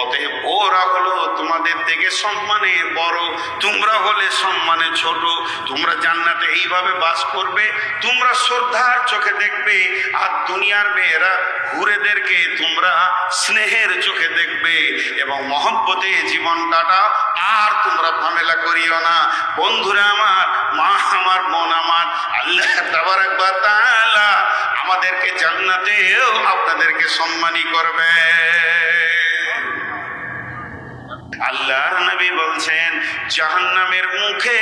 অতএব ওরা হলো তোমাদের থেকে সম্মানে বড়, তোমরা হলে সম্মানে ছোট। তোমরা জান্নাতে এইভাবে বাস করবে, তোমরা শ্রদ্ধার চোখে দেখবে। আর দুনিয়ার মেয়েরা হুরেদেরকে তোমরা স্নেহের চোখে দেখবে এবং মহব্বতে জীবন কাটাও। আর তোমরা ঝামেলা করিও না। বন্ধুরা আমার, মা আমার, বোন আমার, আল্লাহ তাবারাক ওয়া তাআলা আমাদেরকে জান্নাতেও আপনাদেরকে সম্মানী করবে। আল্লাহর নবী বলছেন, জাহান্নামের মুখে